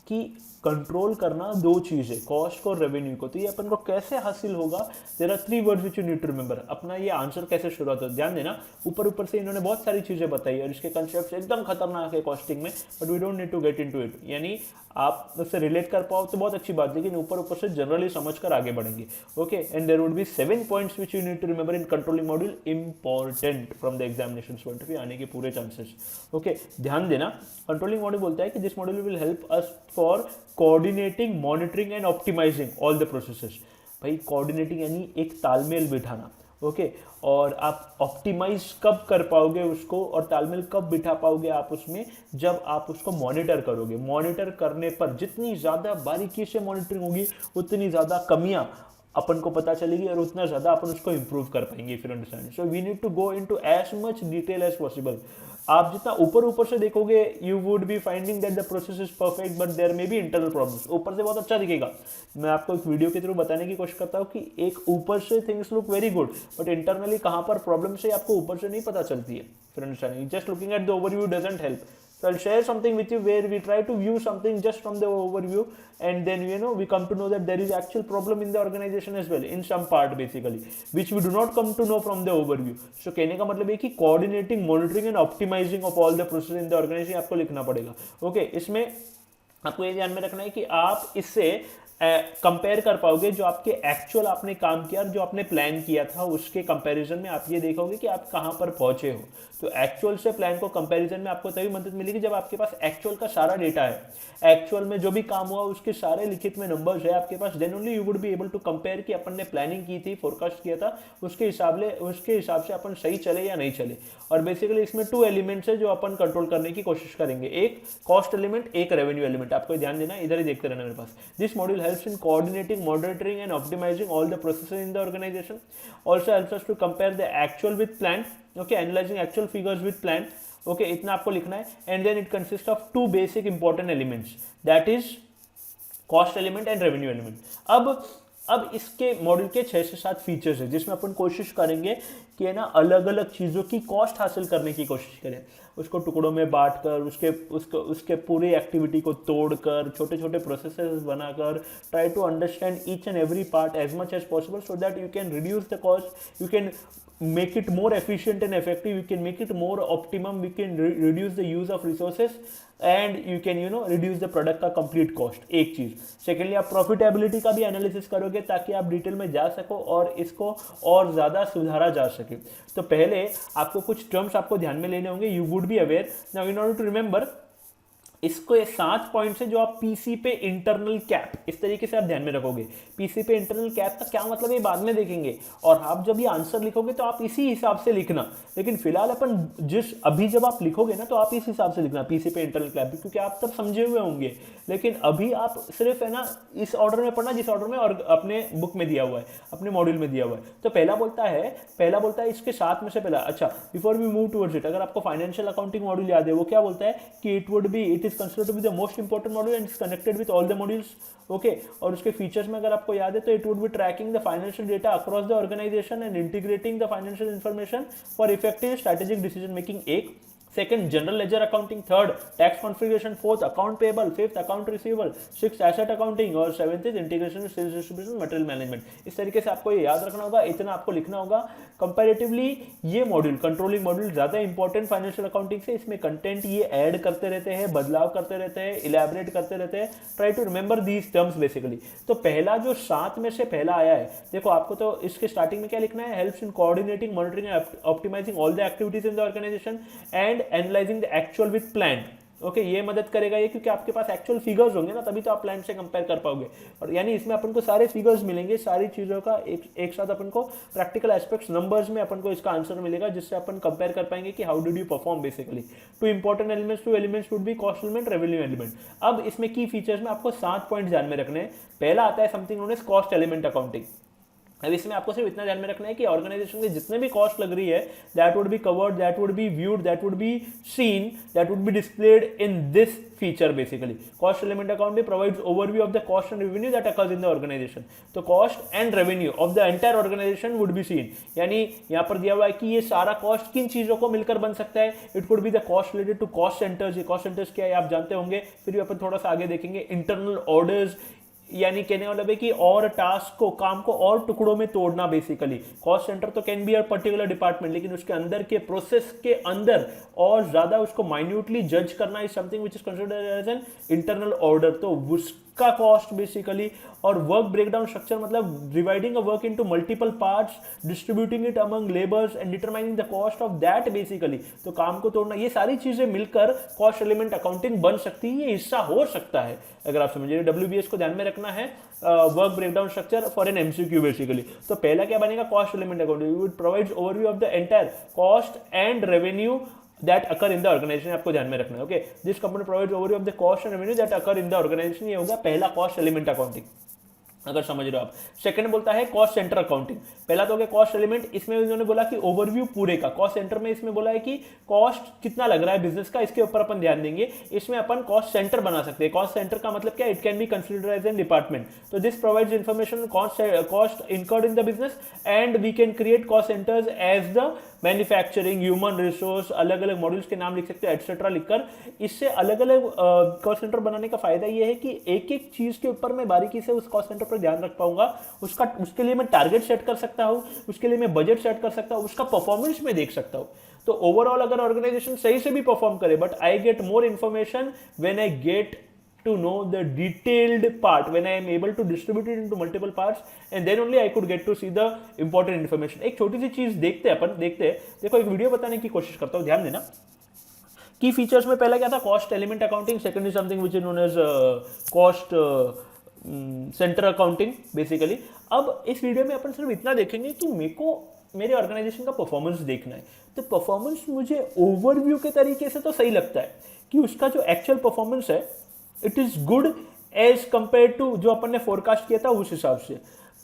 [SPEAKER 1] कि कंट्रोल करना दो चीज़ है, कॉस्ट और रेवेन्यू को। तो ये अपन को कैसे हासिल होगा? There are 3 words which you need to remember. अपना ये आंसर कैसे शुरू होता है, ध्यान देना। ऊपर से इन्होंने बहुत सारी चीज़ें बताई और इसके कंसेप्ट एकदम खतरनाक है कॉस्टिंग में, but we don't need to get into it. यानी आप उससे रिलेट कर पाओ तो बहुत अच्छी बात, लेकिन ऊपर से जनरली समझ कर आगे बढ़ेंगे। Okay, and there would be 7 points which you need to remember in controlling module, important from the examination point of view, आने के पूरे चांसेस। ओके, ध्यान देना। कंट्रोलिंग मॉड्यूल बोलता है कि this module will help us for coordinating, monitoring and optimising all the processes. भाई कोऑर्डिनेटिंग यानी एक तालमेल बिठाना। ओके, और आप ऑप्टिमाइज कब कर पाओगे उसको और तालमेल कब बिठा पाओगे आप उसमें? जब आप उसको मॉनिटर करोगे। मॉनिटर करने पर जितनी ज़्यादा बारीकी से मॉनिटरिंग होगी उतनी ज़्यादा कमियाँ अपन को पता चलेगी और उतना ज़्यादा अपन उसको इम्प्रूव कर पाएंगे। If you understand, so we need to go into as much detail as possible. आप जितना ऊपर से देखोगे you would be finding that the process is perfect but there may be internal problems. ऊपर से बहुत अच्छा दिखेगा, मैं आपको एक वीडियो के थ्रू बताने की कोशिश करता हूँ कि एक ऊपर से things look very good but internally कहाँ पर प्रॉब्लम से आपको ऊपर से नहीं पता चलती है। फिर understanding, just looking at the overview doesn't help. So I'll share something with you where we try to view something just from the overview and then we come to know that there is actual problem in the organization as well in some part basically which we do not come to know from the overview। So कहने का मतलब है कि coordinating, monitoring and optimizing of all the processes in the organization आपको लिखना पड़ेगा। Okay, इसमें आपको ये ध्यान में रखना है कि आप इससे कंपेयर कर पाओगे जो आपके एक्चुअल आपने काम किया और जो आपने प्लान किया था उसके कंपैरिजन में आप ये देखोगे कि आप कहाँ पर पहुंचे हो। तो एक्चुअल से प्लान को कंपैरिजन में आपको तभी मदद मिलेगी जब आपके पास एक्चुअल का सारा डेटा है। एक्चुअल में जो भी काम हुआ उसके सारे लिखित में नंबर्स है आपके पास, then only you would be able to compare कि अपन ने प्लानिंग की थी, फोरकास्ट किया था, उसके हिसाब से अपन सही चले या नहीं चले। और बेसिकली इसमें 2 एलिमेंट्स है जो अपन कंट्रोल करने की कोशिश करेंगे, एक कॉस्ट एलिमेंट, एक रेवेन्यू एलिमेंट। आपको ध्यान देना, इधर ही देखते रहना मेरे पास। This module helps in coordinating, monitoring and optimizing all the processes in the organization. Also helps us to compare the actual with plan, okay, analyzing actual figures with plan, okay, इतना आपको लिखना है। and then it consists of 2 basic important elements, that is cost element and revenue element। अब इसके मॉड्यूल के 6 से 7 फीचर्स है जिसमें अपन कोशिश करेंगे कि है ना अलग अलग चीज़ों की कॉस्ट हासिल करने की कोशिश करें, उसको टुकड़ों में बांटकर उसके पूरी एक्टिविटी को तोड़कर छोटे छोटे प्रोसेसेस बनाकर try to understand each and every part as much as possible so that you can reduce the cost, you can make it more efficient and effective, you can make it more optimum, we can reduce the use of resources and you can reduce the product का complete cost। एक चीज। सेकेंडली आप प्रॉफिटेबिलिटी का भी एनालिसिस करोगे ताकि आप डिटेल में जा सको और इसको और ज़्यादा सुधारा जा सके। तो पहले आपको कुछ टर्म्स आपको ध्यान में लेने होंगे। You would be aware now in order to remember इसको ये 7 पॉइंट्स है जो आप पीसी पे इंटरनल कैप इस तरीके से आप ध्यान में रखोगे। पीसी पे इंटरनल कैप का क्या मतलब है बाद में देखेंगे, और आप जब ये आंसर लिखोगे तो आप इसी हिसाब से लिखना। लेकिन फिलहाल अपन अभी जब आप लिखोगे ना तो आप इस हिसाब से लिखना पीसी पे इंटरनल कैप, क्योंकि आप तब समझे हुए होंगे। लेकिन अभी आप सिर्फ है ना इस ऑर्डर में पढ़ना जिस ऑर्डर में और अपने बुक में दिया हुआ है, अपने मॉड्यूल में दिया हुआ है। तो पहला बोलता है इसके साथ में से पहला, अच्छा before we move towards it, अगर आपको फाइनेंशियल अकाउंटिंग मॉड्यूल याद है वो क्या बोलता है कि it is considered to be the most important module and is connected with all the modules. Okay, और उसके फीचर्स में अगर आपको याद है तो it would be tracking the financial data across the organisation and integrating the financial information for effective strategic decision making. एक Second, general ledger accounting. Third, tax configuration. Fourth, account payable. Fifth, account receivable. Sixth, asset accounting. और seventh is integration with sales distribution, material management. इस तरीके से आपको ये याद रखना होगा, इतना आपको लिखना होगा। कंपैरेटिवली ये मॉड्यूल, कंट्रोलिंग मॉड्यूल, ज़्यादा इंपॉर्टेंट फाइनेंशियल अकाउंटिंग से। इसमें कंटेंट ये ऐड करते रहते हैं, बदलाव करते रहते हैं, इलेबरेट करते रहते हैं। Try to remember these terms basically. तो पहला जो 7 में से पहला आया है, देखो आपको तो इसके स्टार्टिंग में क्या लिखना है, helps in coordinating, monitoring and optimising all the activities in the organisation and analysing the actual with plan. Okay, ये मदद करेगा ये, क्योंकि आपके पास एक्चुअल फिगर्स होंगे ना, तभी तो आप प्लान से कंपेयर कर पाओगे। और यानी इसमें अपन को सारे फिगर्स मिलेंगे, सारी चीज़ों का एक साथ अपन को प्रैक्टिकल एस्पेक्ट्स नंबर्स में अपन को इसका आंसर मिलेगा, जिससे अपन कंपेयर कर पाएंगे कि how did you perform basically. Two important elements would be cost element, revenue element. अब इसमें की फीचर्स में आपको 7 पॉइंट ध्यान में रखने हैं। पहला आता है something known as cost element accounting. अब इसमें आपको सिर्फ इतना ध्यान में रखना है कि ऑर्गेनाइजेशन के जितने भी कॉस्ट लग रही है, that would be covered, that would be viewed, that would be seen, that would be displayed in this feature basically. Cost element accounting provides overview of the cost and revenue that occurs in the organisation. तो cost and revenue of the entire organisation would be seen, यानी यहाँ पर दिया हुआ है कि ये सारा कॉस्ट किन चीजों को मिलकर बन सकता है। It could be the cost related to cost centres. ये कॉस्ट सेंटर्स क्या है आप जानते होंगे, फिर भी अपन थोड़ा सा आगे देखेंगे। इंटरनल ऑर्डर्स, यानी कहने वाला है कि और टास्क को, काम को और टुकड़ों में तोड़ना बेसिकली। कॉस्ट सेंटर तो can be a particular department, लेकिन उसके अंदर के प्रोसेस के अंदर और ज्यादा उसको माइन्यूटली जज करना is something which is considered as an internal order. तो उसका कॉस्ट बेसिकली। और वर्क ब्रेकडाउन स्ट्रक्चर मतलब dividing a work into multiple parts, distributing it among labours and determining the cost of that basically. तो काम को तोड़ना, ये सारी चीजें मिलकर कॉस्ट एलिमेंट अकाउंटिंग बन सकती है, ये हिस्सा हो सकता है अगर आप समझिए। WBS को ध्यान में रखना है, work breakdown structure for an MCQ basically. तो पहला क्या बनेगा, cost element accounting it provides overview of the entire cost and revenue that occur in the organization, आपको ध्यान में रखना है। Okay, this component provides overview of the cost and revenue that occur in the organization। ये होगा पहला कॉस्ट एलिमेंट अकाउंटिंग, अगर समझ रहे हो आप। सेकंड बोलता है कॉस्ट सेंटर अकाउंटिंग। पहला तो हो गया कॉस्ट एलिमेंट, इसमें उन्होंने बोला कि ओवरव्यू पूरे का। कॉस्ट सेंटर में इसमें बोला है कि कॉस्ट कितना लग रहा है बिजनेस का, इसके ऊपर अपन ध्यान देंगे। इसमें अपन कॉस्ट सेंटर बना सकते हैं। कॉस्ट सेंटर का मतलब क्या, it can be considered as an department. तो this provides information cost incurred in the business and we can create cost centres as the manufacturing, human resource, अलग अलग मॉड्यूल्स के नाम लिख सकते हो एटसेट्रा लिखकर। इससे अलग अलग कॉस्ट सेंटर बनाने का फायदा ये है कि एक एक चीज के ऊपर मैं बारीकी से उस कॉस्ट सेंटर पर ध्यान रख पाऊंगा। उसके लिए मैं टारगेट सेट कर सकता हूं, उसके लिए मैं बजट सेट कर सकता हूं, उसका परफॉर्मेंस में देख सकता हूं। तो ओवरऑल अगर ऑर्गेनाइजेशन सही से भी परफॉर्म करे, but I get more information when I get to know the detailed part, when I am able to distribute it into multiple parts, and then only I could get to see the important information। एक छोटी सी चीज देखते हैं, देखो एक वीडियो बताने की कोशिश करता हूं, ध्यान देना। की फीचर्स में पहला क्या था, cost element accounting. Second is something which is known as cost centre accounting basically. अब इस वीडियो में अपन सिर्फ इतना देखेंगे कि मेरे ऑर्गेनाइजेशन का परफॉर्मेंस देखना है। तो परफॉर्मेंस मुझे ओवरव्यू के तरीके से तो सही लगता है कि उसका जो एक्चुअल परफॉर्मेंस है it is good as compare to जो अपन ने फोरकास्ट किया था उस हिसाब से।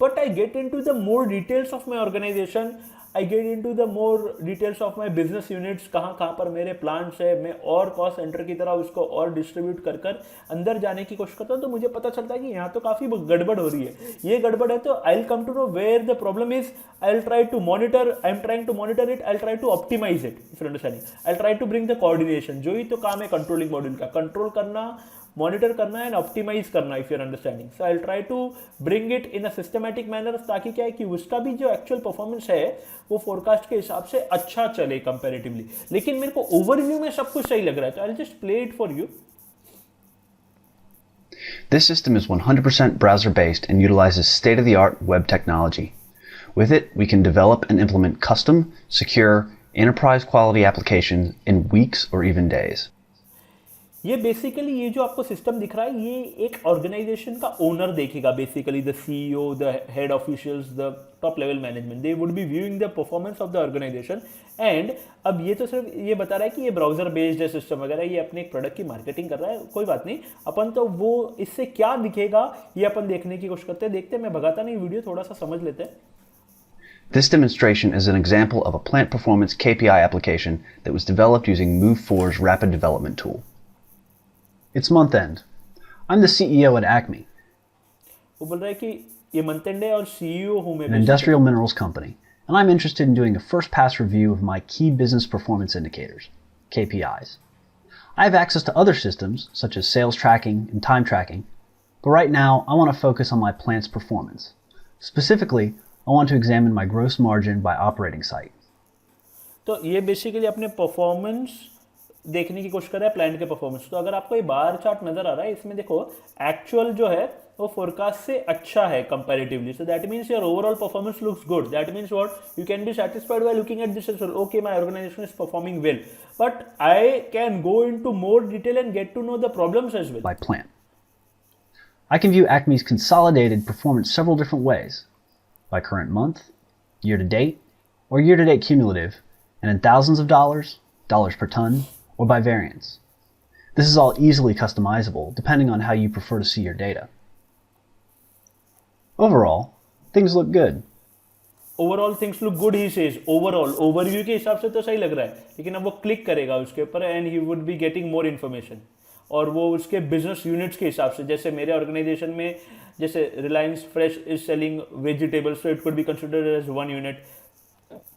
[SPEAKER 1] But I get into the more details of my organisation, I get into the more details of my business units, कहाँ पर मेरे प्लान्स है, मैं और कॉस्ट सेंटर की तरह उसको और डिस्ट्रीब्यूट कर अंदर जाने की कोशिश करता हूँ। तो मुझे पता चलता है कि यहाँ तो काफ़ी गड़बड़ हो रही है। ये गड़बड़ है तो I will come to know where the problem is, I will try to monitor, I am trying to monitor it, I will try to optimise it, if you understanding. I will try to bring the coordination. जो ही तो काम है कंट्रोलिंग मॉड्यूल का, कंट्रोल करना, मॉनिटर करना एंड ऑप्टिमाइज करना, if you are understanding. So I will try to bring it in a systematic manner, ताकि क्या है कि उसका भी जो एक्चुअल परफॉर्मेंस है वो फोरकास्ट के हिसाब से अच्छा चले कंपैरेटिवली। लेकिन मेरे को ओवरव्यू में सब कुछ सही लग रहा है, तो I will just play it for you.
[SPEAKER 2] This system is 100% browser-based and utilizes state-of-the-art web technology. With it, we can develop and implement custom, secure, enterprise-quality applications in weeks or even days.
[SPEAKER 1] ये बेसिकली ये जो आपको सिस्टम दिख रहा है ये एक ऑर्गेनाइजेशन का ओनर देखेगा, basically the CEO, the head officials, the top level management, they would be viewing the performance of the organisation. And अब ये तो सिर्फ ये बता रहा है कि ये ब्राउजर बेस्ड है सिस्टम वगैरह, ये अपने एक प्रोडक्ट की मार्केटिंग कर रहा है, कोई बात नहीं, अपन तो वो इससे क्या दिखेगा ये अपन देखने की कोशिश करते हैं। देखते हैं, मैं भगाता नहीं वीडियो, थोड़ा सा समझ लेते हैं।
[SPEAKER 2] This demonstration is an example of a plant performance KPI application that was developed using Move4's rapid development tool. It's month end. I'm the CEO at Acme,
[SPEAKER 1] वो बोल रहा है कि ये मंथ एंड है और सीईओ हूं मैं
[SPEAKER 2] an industrial minerals company, and I'm interested in doing a first pass review of my key business performance indicators, KPIs. I have access to other systems such as sales tracking and time tracking, but right now I want to focus on my plant's performance. Specifically, I want to examine my gross margin by operating site.
[SPEAKER 1] तो ये बेसिकली अपने परफॉर्मेंस देखने की कोशिश कर रहा है, प्लांट के परफॉर्मेंस। तो अगर आपको ये बार चार्ट नजर आ रहा है, इसमें देखो एक्चुअल जो है वो फोरकास्ट से अच्छा है comparatively, so that means your overall performance looks good. That means what, you can be satisfied by looking at this, okay my organisation is performing well, but I can go into more detail and get to know the problems as well.
[SPEAKER 2] By plant. I can view Acme's consolidated performance several different ways: by current month, year to date, or year to date cumulative, and in thousands of dollars, dollars per ton, or by variance. This is all easily customizable depending on how you prefer to see your data. Overall, things look good.
[SPEAKER 1] Overall things look good he says. Overall overview के हिसाब से तो सही लग रहा है, लेकिन अब वो क्लिक करेगा उसके ऊपर and he would be getting more information, और वो उसके बिजनेस यूनिट्स के हिसाब से, जैसे मेरे ऑर्गेनाइजेशन में जैसे Reliance Fresh is selling vegetables, so it could be considered as one unit.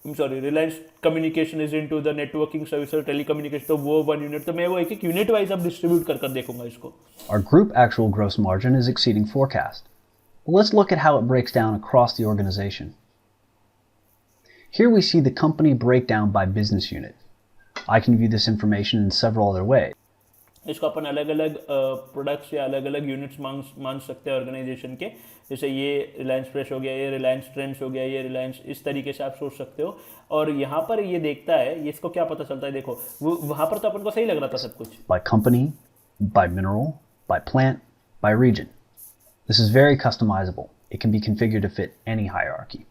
[SPEAKER 1] Reliance Communication is into the networking services, telecommunication, तो वो वन यूनिट, तो मैं वो एक एक यूनिट वाइज अब डिस्ट्रीब्यूट कर देखूंगा इसको।
[SPEAKER 2] Our group actual gross margin is exceeding forecast. But let's look at how it breaks down across the organization. Here we see the company breakdown by business unit. I can view this information in several other ways.
[SPEAKER 1] इसको अपन अलग अलग प्रोडक्ट्स या अलग अलग यूनिट्स मान सकते हैं ऑर्गेनाइजेशन के, जैसे ये रिलायंस फ्रेश हो गया, ये रिलायंस ट्रेंड्स हो गया, ये रिलायंस, इस तरीके से आप सोच सकते हो। और यहाँ पर ये देखता है, ये इसको क्या पता चलता है, देखो वहाँ पर तो अपन को सही लग रहा था सब कुछ,
[SPEAKER 2] By company, by mineral, by plant, by region. This is very customizable. It can be configured to fit any hierarchy.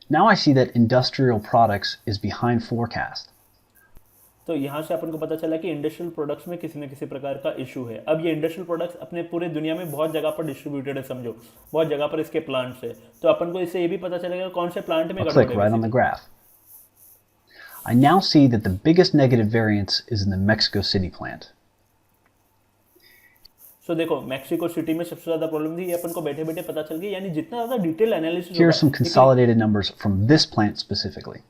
[SPEAKER 2] Now I see that industrial products is behind forecast.
[SPEAKER 1] तो यहाँ से अपन को पता चला कि इंडस्ट्रियल प्रोडक्ट्स में किसी न किसी प्रकार का इशू है। अब ये इंडस्ट्रियल प्रोडक्ट्स अपने पूरे दुनिया में बहुत जगह पर डिस्ट्रीब्यूटेड है, समझो बहुत जगह पर इसके प्लांट्स है, तो अपन को इससे ये भी पता चलेगा कौन से प्लांट में
[SPEAKER 2] I'll click right on the graph. I now see that the biggest negative variance is in the Mexico City plant.
[SPEAKER 1] सो देखो मैक्सिको सिटी में सबसे ज्यादा प्रॉब्लम थी, ये अपन को बैठे बैठे पता चल गई, यानी जितना ज्यादा detail analysis
[SPEAKER 2] Here are some consolidated numbers from this plant specifically.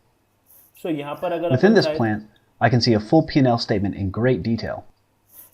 [SPEAKER 1] सो यहाँ पर अगर
[SPEAKER 2] Within this plant, I can see a full P&L statement in great detail.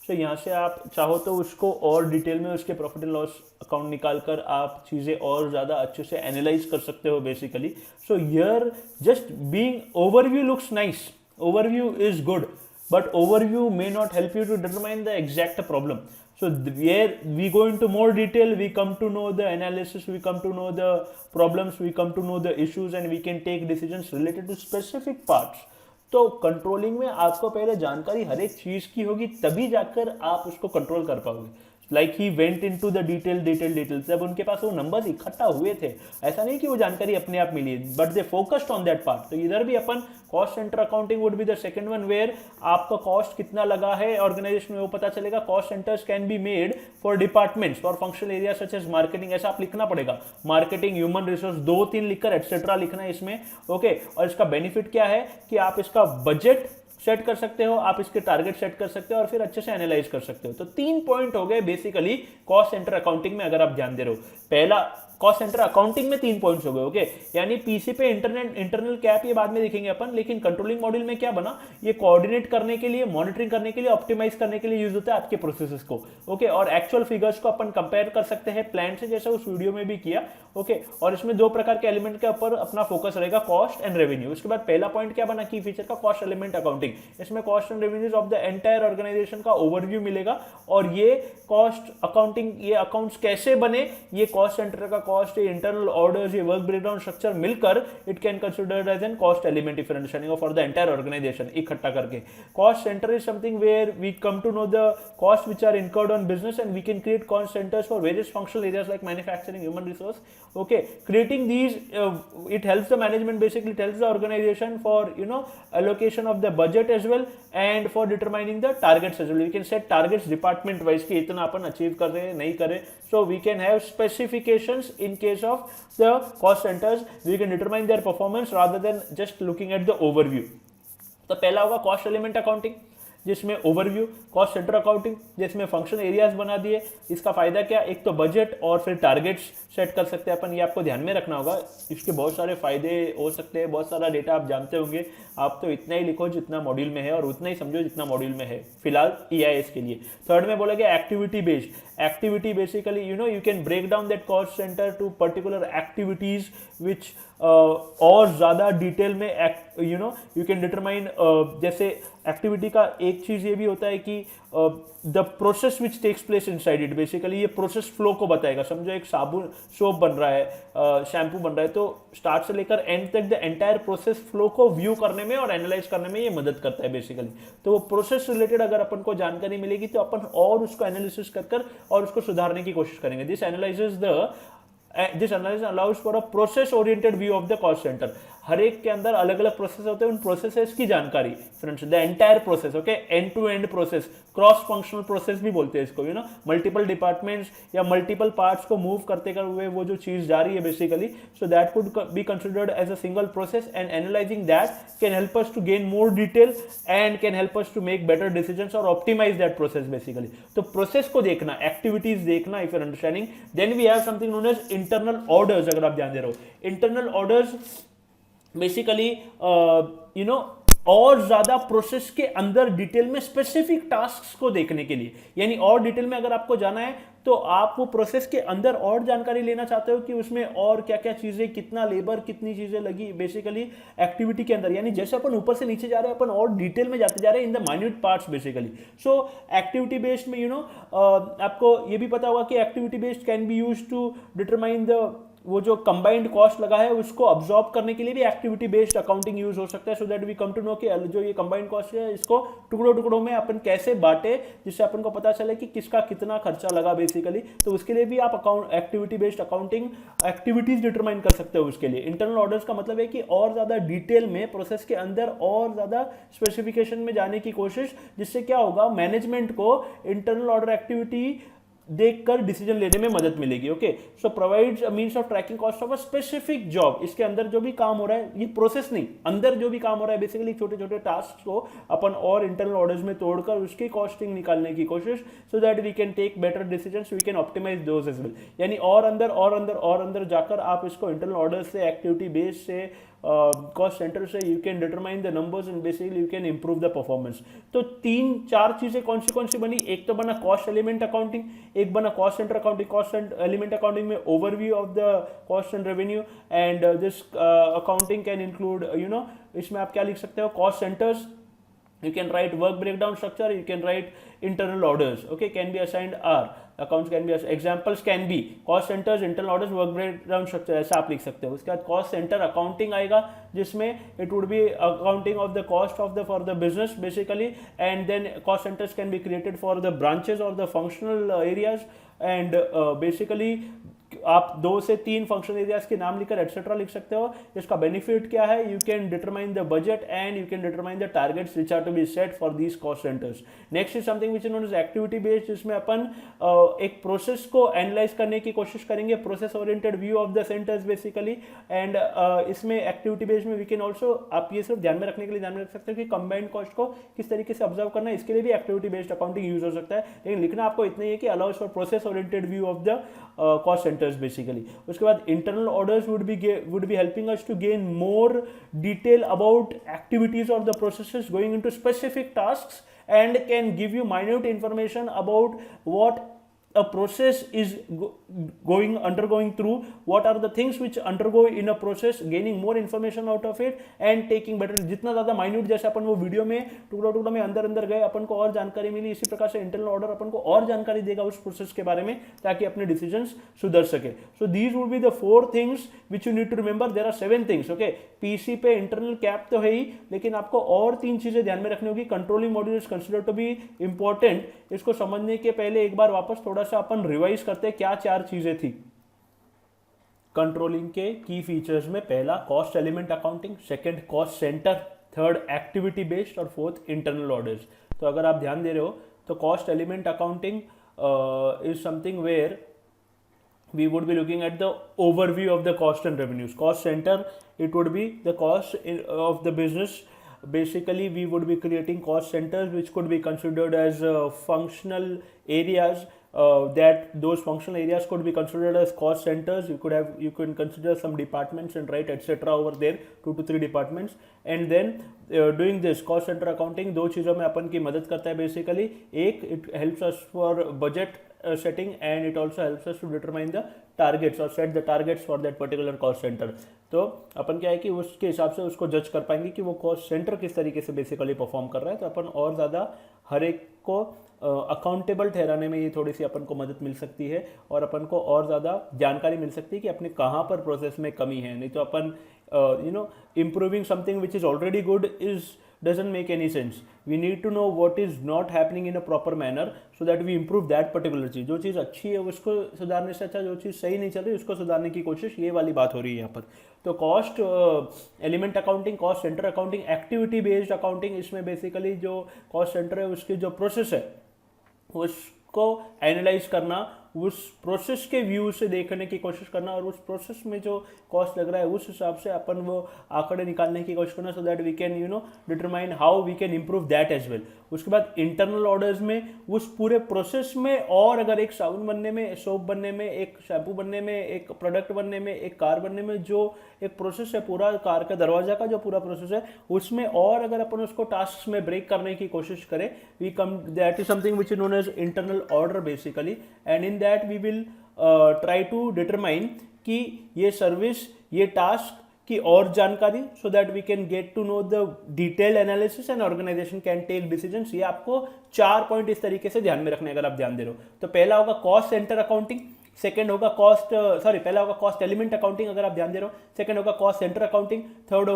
[SPEAKER 1] सो यहाँ से आप चाहो तो उसको और डिटेल में उसके प्रॉफिट एंड लॉस अकाउंट निकाल कर आप चीज़ें और ज़्यादा अच्छे से एनालाइज कर सकते हो basically. So here just being overview looks nice, overview is good, but overview may not help you to determine the exact problem. So where we go into more detail, we come to know the analysis, we come to know the problems, we come to know the issues, and we can take decisions related to specific parts. तो कंट्रोलिंग में आपको पहले जानकारी हर एक चीज की होगी, तभी जाकर आप उसको कंट्रोल कर पाओगे. Like he went into the detail. जब उनके पास वो नंबर्स इकट्ठा हुए थे, ऐसा नहीं कि वो जानकारी अपने आप मिली, but they focused on that part. तो इधर भी अपन cost centre accounting would be the second one, where आपका कॉस्ट कितना लगा है ऑर्गेनाइजेशन में वो पता चलेगा. Cost centres can be made for departments, for functional area such as marketing. ऐसा आप लिखना पड़ेगा, मार्केटिंग, ह्यूमन रिसोर्स, 2-3 लिखकर एटसेट्रा लिखना है इसमें. ओके, और इसका बेनिफिट क्या है कि आप इसका बजट सेट कर सकते हो, आप इसके टारगेट सेट कर सकते हो और फिर अच्छे से एनालाइज कर सकते हो. तो 3 पॉइंट हो गए बेसिकली कॉस्ट सेंटर अकाउंटिंग में, अगर आप ध्यान दे रहे हो. पहला, कॉस्ट सेंटर अकाउंटिंग में 3 पॉइंट्स हो गए. ओके, यानी पीसी पे इंटरनल कैप ये बाद में देखेंगे अपन, लेकिन कंट्रोलिंग मॉड्यूल में क्या बना, ये कोऑर्डिनेट करने के लिए, मॉनिटरिंग करने के लिए, ऑप्टिमाइज करने के लिए यूज होता है आपके प्रोसेसेस को. ओके, और एक्चुअल फिगर्स को अपन कंपेयर कर सकते हैं प्लान से, जैसा उस वीडियो में भी किया. ओके, और इसमें 2 प्रकार के एलिमेंट के ऊपर अपना फोकस रहेगा, कॉस्ट एंड रेवेन्यू. उसके बाद पहला पॉइंट क्या बना की फीचर का, कॉस्ट एलिमेंट अकाउंटिंग. इसमें cost and revenues of the entire organisation का ओवरव्यू मिलेगा, और ये कॉस्ट अकाउंटिंग, ये अकाउंट्स कैसे बने, ये कॉस्ट सेंटर का कॉस्ट, ये इंटरनल ऑर्डर्स, ये वर्क ब्रेकडाउन स्ट्रक्चर मिलकर it can considered as an cost element if understanding for the entire organisation इकट्ठा करके. Cost centre is something where we come to know the cost which are incurred on business and we can create cost centres for various functional areas like manufacturing, human resource. Okay, creating these it helps the management, basically it helps the organization for allocation of the budget as well and for determining the targets as well. We can set targets department wise कि इतना अपन achieve कर रहे हैं नहीं कर रहे, so we can have specifications in case of the cost centers. We can determine their performance rather than just looking at the overview. तो पहला होगा cost element accounting जिसमें ओवरव्यू, कॉस्ट सेंटर अकाउंटिंग जिसमें फंक्शन एरियाज बना दिए. इसका फायदा क्या, एक तो बजट और फिर टारगेट्स सेट कर सकते हैं अपन, ये आपको ध्यान में रखना होगा. इसके बहुत सारे फायदे हो सकते हैं, बहुत सारा डेटा आप जानते होंगे. आप तो इतना ही लिखो जितना मॉड्यूल में है और उतना ही समझो जितना मॉड्यूल में है फिलहाल EIS के लिए. थर्ड में बोला गया activity based. Activity basically you can break down that cost centre to particular activities which और ज़्यादा डिटेल में यू कैन डिटरमाइन. जैसे एक्टिविटी का एक चीज़ ये भी होता है कि the process which takes place inside it, basically ये प्रोसेस फ्लो को बताएगा. समझो एक साबुन सोप बन रहा है, शैम्पू बन रहा है, तो स्टार्ट से लेकर एंड तक द एंटायर प्रोसेस फ्लो को व्यू करने में और एनालाइज करने में ये मदद करता है बेसिकली. तो वो प्रोसेस रिलेटेड अगर अपन को जानकारी मिलेगी तो अपन और उसको एनालिसिस कर और उसको सुधारने की कोशिश करेंगे. This analysis allows for a process oriented view of the cost centre. हर एक के अंदर अलग अलग प्रोसेस होते हैं, उन प्रोसेसेस की जानकारी, friends, the entire process, okay, and to end process, cross functional process भी बोलते हैं इसको, मल्टीपल डिपार्टमेंट्स या मल्टीपल पार्ट्स को मूव करते हुए वो जो चीज जा रही है basically, so that could be considered as a single process and analysing that can help us to gain more detail and can help us to make better decisions और ऑप्टिमाइज दैट प्रोसेस बेसिकली. तो प्रोसेस को देखना, एक्टिविटीज देखना, if you are understanding. Then we have something known as internal orders. अगर आप ध्यान दे रहे हो, इंटरनल ऑर्डर्स बेसिकली और ज्यादा प्रोसेस के अंदर डिटेल में स्पेसिफिक टास्क्स को देखने के लिए, यानी और डिटेल में अगर आपको जाना है तो आप वो प्रोसेस के अंदर और जानकारी लेना चाहते हो कि उसमें और क्या क्या चीजें, कितना लेबर, कितनी चीजें लगी बेसिकली एक्टिविटी के अंदर. यानी जैसे अपन ऊपर से नीचे जा रहे हैं अपन और डिटेल में जाते जा रहे हैं in the minute parts basically. So activity based में आपको ये भी पता होगा कि activity based can be used to determine the वो जो कंबाइंड कॉस्ट लगा है उसको अब्सॉर्ब करने के लिए भी एक्टिविटी बेस्ड अकाउंटिंग यूज हो सकता है. So that we come to know कि जो ये कंबाइंड कॉस्ट है इसको टुकड़ों टुकड़ों में अपन कैसे बांटे जिससे अपन को पता चले कि किसका कितना खर्चा लगा बेसिकली. तो उसके लिए भी आप activity based accounting activities determine कर सकते हो. उसके लिए इंटरनल ऑर्डर्स का मतलब है कि और ज्यादा डिटेल में प्रोसेस के अंदर और ज्यादा स्पेसिफिकेशन में जाने की कोशिश, जिससे क्या होगा, मैनेजमेंट को इंटरनल ऑर्डर एक्टिविटी देखकर डिसीजन लेने में मदद मिलेगी. Okay, so provides a means of tracking cost of a specific job. इसके अंदर जो भी काम हो रहा है, ये प्रोसेस नहीं, अंदर जो भी काम हो रहा है बेसिकली छोटे छोटे टास्क को अपन और इंटरनल ऑर्डर्स में तोड़कर उसकी कॉस्टिंग निकालने की कोशिश, so that we can take better decisions, we can optimise those as well. यानी और अंदर जाकर आप इसको इंटरनल ऑर्डर से, एक्टिविटी बेस से, कॉस्ट सेंटर से you can determine the numbers and basically you can improve the performance. तो 3-4 चीजें कौन सी बनी, एक तो बना कॉस्ट एलिमेंट अकाउंटिंग, एक बना cost centre accounting. Cost element accounting में overview of the cost and revenue and this accounting can include इसमें आप क्या लिख सकते हो, cost centres, you can write work breakdown structure, you can write internal orders, okay, can be assigned R, accounts can be, examples can be cost centers, internal orders, work breakdown structure, ऐसा आप लिख सकते हो. उसके बाद cost center accounting आएगा जिसमें it would be accounting of the cost of the for the business basically, and then cost centers can be created for the branches or the functional areas, and basically आप 2 से 3 फंक्शनल एरियाज के नाम लिखकर एटसेट्रा लिख सकते हो. इसका बेनिफिट क्या है, you can determine the budget and you can determine the targets which are to be set for these cost centres. Next is something which is known as activity based, जिसमें अपन एक प्रोसेस को एनालाइज करने की कोशिश करेंगे, process oriented view of the centres basically. And इसमें एक्टिविटी बेस्ड में वी कैन ऑल्सो, आप ये सब ध्यान में रखने के लिए ध्यान में रख सकते हो कि कंबाइंड कॉस्ट को किस तरीके से ऑब्जर्व करना है. इसके लिए भी एक्टिविटी बेस्ड अकाउंटिंग यूज हो सकता है, लेकिन लिखना आपको इतना ही है कि allows for process oriented view of the cost centres basically. उसके बाद internal orders would be helping us to gain more detail about activities or the processes going into specific tasks and can give you minute information about what a process is undergoing through, what are the things which undergo in a process, gaining more information out of it and taking better. जितना ज़्यादा माइन्यूट जैसे अपन वो वीडियो में टुकड़ा टुकड़ा में अंदर अंदर गए, अपन को और जानकारी मिली, इसी प्रकार से इंटरनल ऑर्डर अपन को और जानकारी देगा उस प्रोसेस के बारे में ताकि अपने डिसीजंस सुधर सके. So these would be the 4 things which you need to remember. There are 7 things. Okay, PC पे इंटरनल कैप तो है ही, लेकिन आपको और 3 चीजें ध्यान में रखनी होगी. Controlling module is consider to be important. इसको समझने के पहले एक बार वापस थोड़ा सा अपन रिवाइज करते हैं क्या 4 चीजें थी कंट्रोलिंग के की फीचर्स में. पहला cost element accounting, second cost centre, third activity based और फोर्थ इंटरनल ऑर्डर्स. तो अगर आप ध्यान दे रहे हो तो cost element accounting is something where we would be looking at the overview of the cost and revenues. Cost center, it would be the cost of the business. Basically we would be creating cost centers which could be considered as functional areas. That those functional areas could be considered as cost centers. You can consider some departments and write etc over there, 2 to 3 departments. And then doing this cost center accounting दो चीज़ों में अपन की मदद करता है basically. एक, it helps us for budget setting and it also helps us to determine the targets or set the targets for that particular cost center. तो अपन क्या है कि उसके हिसाब से उसको जज कर पाएंगे कि वो कॉस्ट सेंटर किस तरीके से बेसिकली परफॉर्म कर रहा है. तो अपन और ज़्यादा हर एक को अकाउंटेबल ठहराने में ये थोड़ी सी अपन को मदद मिल सकती है और अपन को और ज़्यादा जानकारी मिल सकती है कि अपने कहाँ पर प्रोसेस में कमी है. नहीं तो अपन improving something which is already good doesn't make any sense. We need to know what is not happening in a proper manner so that we improve that particular चीज़. जो चीज़ अच्छी है उसको सुधारने से अच्छा जो चीज़ सही नहीं चल रही उसको सुधारने की कोशिश, ये वाली बात हो रही है यहाँ पर. तो cost element accounting, cost centre accounting, activity based accounting, इसमें बेसिकली जो कॉस्ट सेंटर है उसकी जो प्रोसेस है उसको एनालाइज करना, उस प्रोसेस के व्यू से देखने की कोशिश करना और उस प्रोसेस में जो कॉस्ट लग रहा है उस हिसाब से अपन वो आंकड़े निकालने की कोशिश करना so that we can determine how we can improve that as well. उसके बाद इंटरनल ऑर्डर्स में उस पूरे प्रोसेस में और अगर एक साबुन बनने में, सोप बनने में, एक शैम्पू बनने में, एक प्रोडक्ट बनने में, एक कार बनने में जो एक प्रोसेस है पूरा कार का दरवाजा का जो पूरा प्रोसेस है उसमें और अगर अपन उसको टास्क में ब्रेक करने की कोशिश करें we come that is something which is known as internal order basically. And in that we will try to determine कि ये सर्विस, ये टास्क की और जानकारी so that we can get to know the detailed analysis and organisation can take decisions. ये आपको 4 पॉइंट इस तरीके से ध्यान में रखने अगर आप ध्यान दे रहे हो. तो पहला होगा कॉस्ट सेंटर अकाउंटिंग, सेकंड होगा पहला होगा कॉस्ट एलिमेंट अकाउंटिंग अगर आप ध्यान दे रहे हो, सेकंड होगा कॉस्ट सेंटर अकाउंटिंग, थर्ड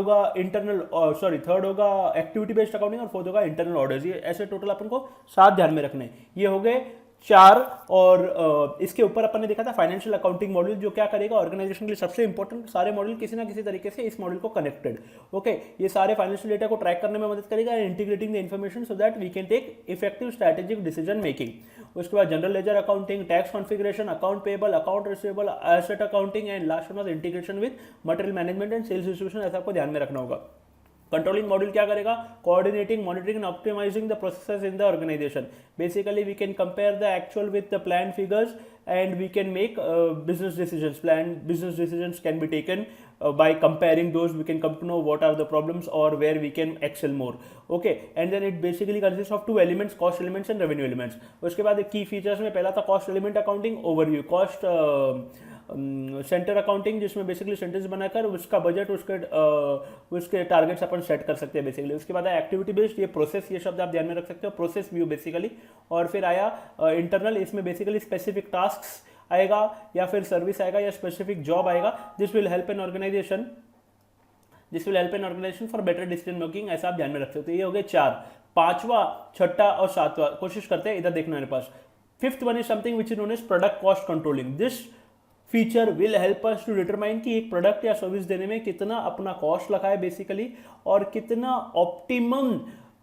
[SPEAKER 1] होगा एक्टिविटी बेस्ड अकाउंटिंग और फोर्थ होगा इंटरनल ऑर्डर्स. ये ऐसे टोटल अपन को 7 ध्यान में रखने. ये हो गए 4. और इसके ऊपर अपन ने देखा था फाइनेंशियल अकाउंटिंग मॉड्यूल जो क्या करेगा ऑर्गेनाइजेशन के लिए सबसे इंपॉर्टेंट. सारे मॉड्यूल किसी ना किसी तरीके से इस मॉड्यूल को कनेक्टेड. ओके, ये सारे फाइनेंशियल डेटा को ट्रैक करने में मदद करेगा and integrating the information so that we can take effective strategic decision making. उसके बाद general ledger accounting, tax configuration, account payable, account receivable, asset accounting and last one integration with material management and sales distribution. ऐसा आपको ध्यान में रखना होगा. कंट्रोलिंग मॉड्यूल क्या करेगा? Coordinating, monitoring and optimising the processes in the organisation. Basically we can compare the actual with the plan figures and we can make business decisions. Planned business decisions can be taken by comparing those. We can come to know what are the problems or where we can excel more. Okay, and then it basically consists of 2 elements, cost elements and revenue elements. उसके बाद की फीचर्स में पहला था cost element accounting overview, cost centre accounting जिसमें बेसिकली सेंटेंस बनाकर उसका बजट, उसके टारगेट्स अपन सेट कर सकते हैं बेसिकली. उसके बाद आया एक्टिविटी बेस्ड, ये प्रोसेस, ये शब्द आप ध्यान में रख सकते हो, प्रोसेस व्यू बेसिकली. और फिर आया इंटरनल, इसमें बेसिकली स्पेसिफिक टास्क्स आएगा या फिर सर्विस आएगा या स्पेसिफिक जॉब आएगा. This will help an organisation for better decision making. ऐसा आप ध्यान में रख सकते हो. ये हो गए 4. 5वां, 6वां और 7वां कोशिश करते हैं इधर देखना मेरे पास. 5th one is something which is known as product cost controlling. This feature will help us to determine कि एक प्रोडक्ट या सर्विस देने में कितना अपना कॉस्ट लगा है बेसिकली और कितना ऑप्टिमम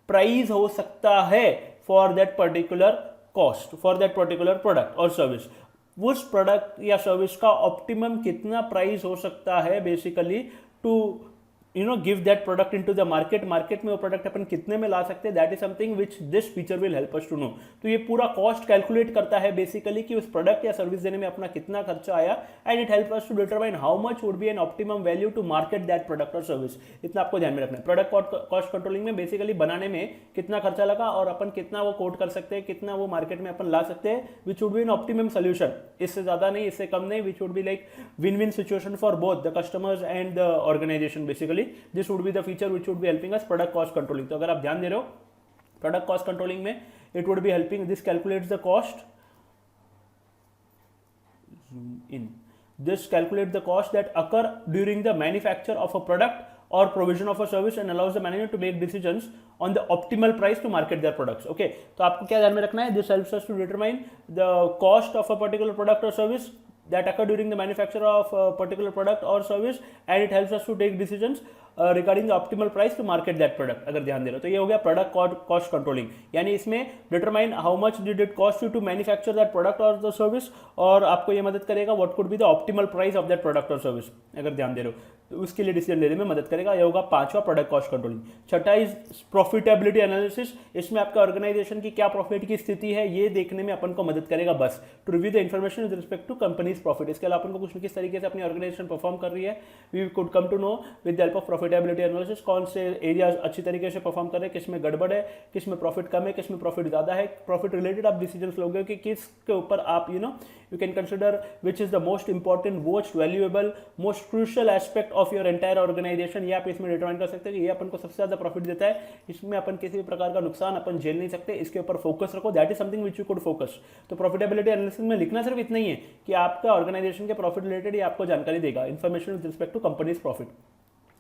[SPEAKER 1] प्राइस हो सकता है for that particular cost, for that particular product और सर्विस. उस प्रोडक्ट या सर्विस का ऑप्टिमम कितना प्राइस हो सकता है basically to give that product into the market में वो प्रोडक्ट अपन कितने में ला सकते हैं, that is something which this feature will help us to know. तो ये पूरा कॉस्ट कैलकुलेट करता है बेसिकली कि उस प्रोडक्ट या सर्विस देने में अपना कितना खर्चा आया, and it help us to determine how much would be an optimum value to market that product और सर्विस। इतना आपको ध्यान में रखना है। प्रोडक्ट कॉस्ट कंट्रोलिंग में बेसिकली बनाने में कितना खर्चा लगा और अपन कितना वो कोट कर सकते हैं, कितना वो मार्केट में अपन ला सकते हैं, which would be an optimum solution. इससे ज्यादा नहीं, इससे कम नहीं, which would be like win win situation for both the customers and the organisation. Basically this would be the feature which would be helping us product cost controlling. तो अगर आप ध्यान दे रहे हो प्रोडक्ट कॉस्ट कंट्रोलिंग में, it would be helping, this calculates the cost, this calculate the cost that occur during the manufacture of a product or provision of a service and allows the manager to make decisions on the optimal price to market their products. Okay, तो आपको क्या ध्यान में रखना है, this helps us to determine the cost of a particular product or service that occur during the manufacture of a particular product or service, and it helps us to take decisions regarding the optimal price to market that product। अगर ध्यान दे रहे हो तो ये हो गया प्रोडक्ट कॉस्ट कंट्रोलिंग, यानी इसमें determine how much did it cost you to manufacture that product और द सर्विस, और आपको ये मदद करेगा what could be the optimal price of that product और सर्विस। अगर ध्यान दे रहे हो तो उसके लिए डिसीजन लेने में मदद करेगा। ये होगा पांचवा प्रोडक्ट कॉस्ट कंट्रोलिंग। छठा इज प्रॉफिटेबिलिटी एनालिसिस। इसमें आपका ऑर्गेनाइजेशन की क्या प्रॉफिट की स्थिति है ये देखने में अपन को मदद करेगा बस, to review the information with respect to companies profit. इसके अलावा अपन को कुछ किस तरीके से अपनी ऑर्गेनाइजेशन परफॉर्म कर रही है, we could come to know with the help of profitability analysis, कौन से एरियाज अच्छी तरीके से परफॉर्म कर रहे हैं, किस में गड़बड़ है, किस में प्रॉफिट कम है, किस में प्रॉफिट ज्यादा है। प्रॉफिट रिलेटेड आप डिसीजंस लोगे कि किसके ऊपर आप you can consider which is the most important, most valuable, most crucial aspect of your entire organization। ये आप इसमें डिटरमाइन कर सकते हैं कि ये अपन को सबसे ज्यादा प्रॉफिट देता है, इसमें अपन किसी भी प्रकार का नुकसान अपन झेल नहीं सकते, इसके ऊपर फोकस रखो, that is something which you could focus. तो प्रॉफिटेबिलिटी एनालिसिस में लिखना सिर्फ इतना ही है कि आपका ऑर्गेनाइजेशन के प्रॉफिट रिलेटेड ये आपको जानकारी देगा, information with respect to companies profit.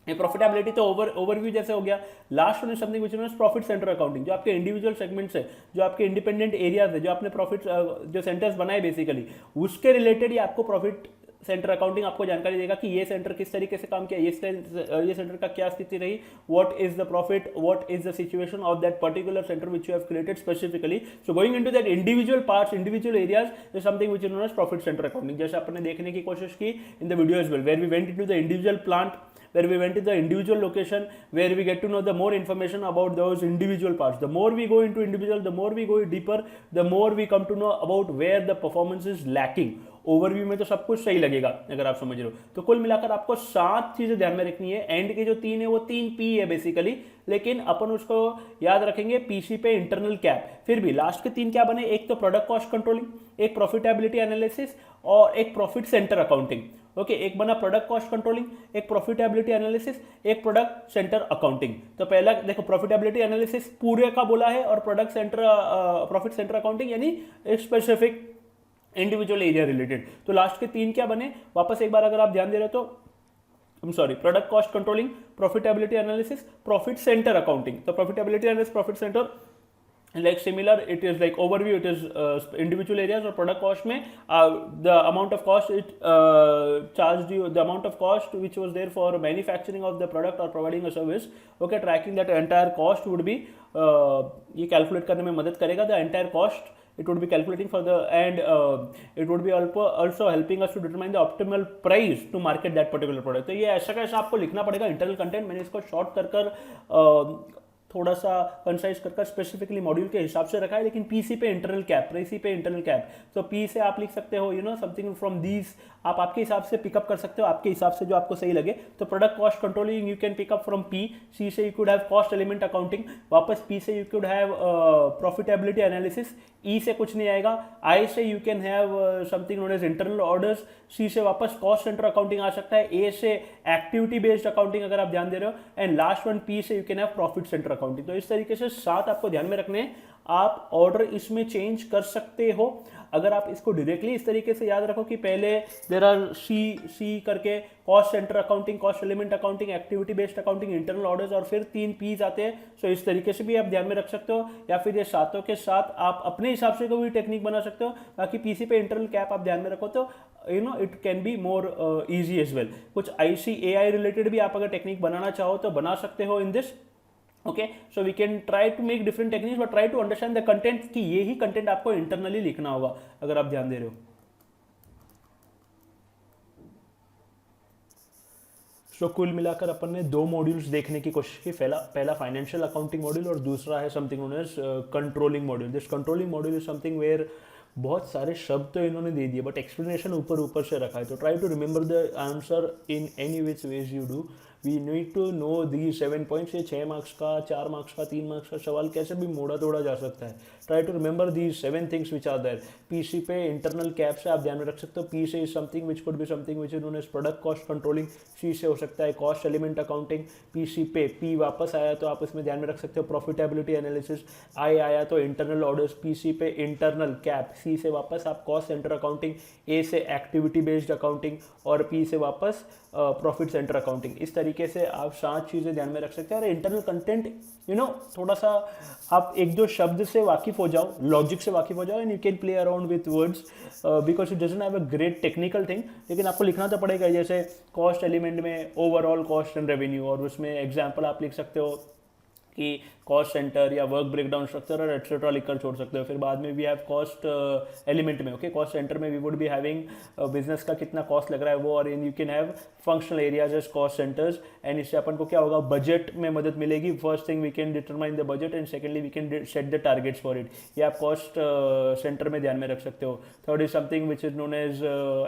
[SPEAKER 1] ये प्रॉफिटेबिलिटी तो ओवरव्यू जैसे हो गया। Last one is something which is profit centre accounting, जो आपके इंडिविजुअल सेगमेंट्स है, जो आपके इंडिपेंडेंट एरियाज है, जो आपने प्रॉफिट जो सेंटर्स बनाए बेसिकली, उसके रिलेटेड ही आपको प्रॉफिट सेंटर अकाउंटिंग आपको जानकारी देगा कि ये सेंटर किस तरीके से काम किया, ये सेंटर का क्या स्थिति रही, what is the profit, what is the situation of that particular centre which you have created specifically. So going into that individual parts, individual areas is something which is known as profit centre accounting. जैसे आपने देखने की कोशिश की in the video as well, where we went into the individual plant, where we went to the individual location, where we get to know the more information about those individual parts. The more we go into individual, the more we go deeper, the more we come to know about where the performance is lacking. Overview में तो सब कुछ सही लगेगा अगर आप समझ रहे हो। तो कुल मिलाकर आपको 7 चीजें ध्यान में रखनी है। एंड के जो 3 है वो 3 पी है बेसिकली, लेकिन अपन उसको याद रखेंगे पीसी पे इंटरनल कैप। फिर भी लास्ट के 3 क्या बने, एक तो प्रोडक्ट कॉस्ट कंट्रोलिंग, एक प्रॉफिटेबिलिटी एनालिसिस और एक प्रॉफिट सेंटर अकाउंटिंग। ओके, एक बना प्रोडक्ट कॉस्ट कंट्रोलिंग, एक प्रॉफिटेबिलिटी एनालिसिस, एक प्रोडक्ट सेंटर अकाउंटिंग। तो पहला देखो प्रॉफिटेबिलिटी एनालिसिस पूरे का बोला है, और product centre profit centre accounting यानी एक स्पेसिफिक इंडिविजुअल एरिया रिलेटेड। तो लास्ट के 3 क्या बने, वापस एक बार अगर आप ध्यान दे रहे हो तो product cost controlling, profitability analysis, profit centre accounting. तो profitability analysis, profit centre like similar, it is like overview, it is individual areas, or product cost में the amount of cost it charged you, the amount of cost which was there for manufacturing of the product or providing a service. Okay, tracking that entire cost would be ये calculate करने में मदद करेगा, the entire cost it would be calculating for the, and it would be also helping us to determine the optimal price to market that particular product। तो ये ऐसा कैसा आपको लिखना पड़ेगा इंटरनल कंटेंट। मैंने इसको शॉर्ट कर थोड़ा सा कंसाइज कर स्पेसिफिकली मॉड्यूल के हिसाब से रखा है, लेकिन पीसी पे इंटरनल कैप, पीसी पे इंटरनल कैप। तो पी से आप लिख सकते हो समथिंग फ्रॉम दीज, आप आपके हिसाब से पिकअप कर सकते हो, आपके हिसाब से जो आपको सही लगे। तो product cost controlling you can pick up from P. C से you could have cost element accounting, वापस पी से you could have profitability analysis, E से कुछ नहीं आएगा, आई से you can have something known as internal orders, C से वापस कॉस्ट सेंटर अकाउंटिंग आ सकता है, ए से एक्टिविटी बेस्ड अकाउंटिंग अगर आप ध्यान दे रहे हो, एंड लास्ट वन पी से you can have profit centre accounting. तो इस तरीके से 7 आपको ध्यान में रखने हैं। आप ऑर्डर इसमें चेंज कर सकते हो अगर आप इसको डायरेक्टली इस तरीके से याद रखो कि पहले देयर आर सी करके cost centre accounting, cost element accounting, activity based accounting, internal orders, और फिर 3 पीज आते हैं। सो इस तरीके से भी आप ध्यान में रख सकते हो, या फिर ये 7 के साथ आप अपने हिसाब से कोई टेक्निक बना सकते हो। बाकी पीसी पे इंटरनल कैप आप ध्यान में रखो तो it can be more easy as well. कुछ ICAI रिलेटेड भी आप अगर टेक्निक बनाना चाहो तो बना सकते हो in this. Okay, so we can try to make different techniques, but try to understand the content कि ये ही कंटेंट आपको इंटरनली लिखना होगा अगर आप ध्यान दे रहे हो। सो कुल मिलाकर अपन ने दो मॉड्यूल्स देखने की कोशिश की। पहला फाइनेंशियल अकाउंटिंग मॉड्यूल और दूसरा है something known as controlling module. This controlling module is something where बहुत सारे शब्द तो इन्होंने दे दिए बट एक्सप्लेनेशन ऊपर ऊपर से रखा है। तो try to remember the answer in any which ways you do. We need to know the 7 points. ये 6 मार्क्स का, 4 मार्क्स का, 3 मार्क्स का सवाल कैसे भी मोड़ा तोड़ा जा सकता है। Try to remember the 7 things which are there. PC पे इंटरनल कैप से आप ध्यान में रख सकते हो। पी से is something which could be something which is known as product cost controlling. C से हो सकता है कॉस्ट एलिमेंट अकाउंटिंग। पीसी पे पी वापस आया तो आप इसमें ध्यान में रख सकते हो प्रॉफिटेबिलिटी एनालिसिस। आई आया तो इंटरनल ऑर्डर्स। पीसी पे इंटरनल कैप। सी से वापस आप कॉस्ट सेंटर अकाउंटिंग। ए से एक्टिविटी बेस्ड अकाउंटिंग और पी से वापस प्रॉफिट सेंटर अकाउंटिंग। इस तरीके से आप 7 चीज़ें ध्यान में रख सकते हैं। और इंटरनल कंटेंट थोड़ा सा आप एक दो शब्द से वाकिफ हो जाओ, लॉजिक से वाकिफ हो जाओ and you can play around with words because it doesn't have a great technical thing. लेकिन आपको लिखना तो पड़ेगा। जैसे कॉस्ट एलिमेंट में ओवरऑल कॉस्ट एंड रेवेन्यू, और उसमें एग्जाम्पल आप लिख सकते हो कि कॉस्ट सेंटर या वर्क ब्रेकडाउन स्ट्रक्चर और एटसेट्रा लिखकर छोड़ सकते हो। फिर बाद में भी हैव कॉस्ट एलिमेंट में, ओके, कॉस्ट सेंटर में we would be having business का कितना कॉस्ट लग रहा है वो, और इन you can have functional areas as cost centres. And इससे अपन को क्या होगा, बजट में मदद मिलेगी। First thing we can determine the budget and secondly we can set the targets for it. ये आप कॉस्ट सेंटर में ध्यान में रख सकते हो। Third is something which is known as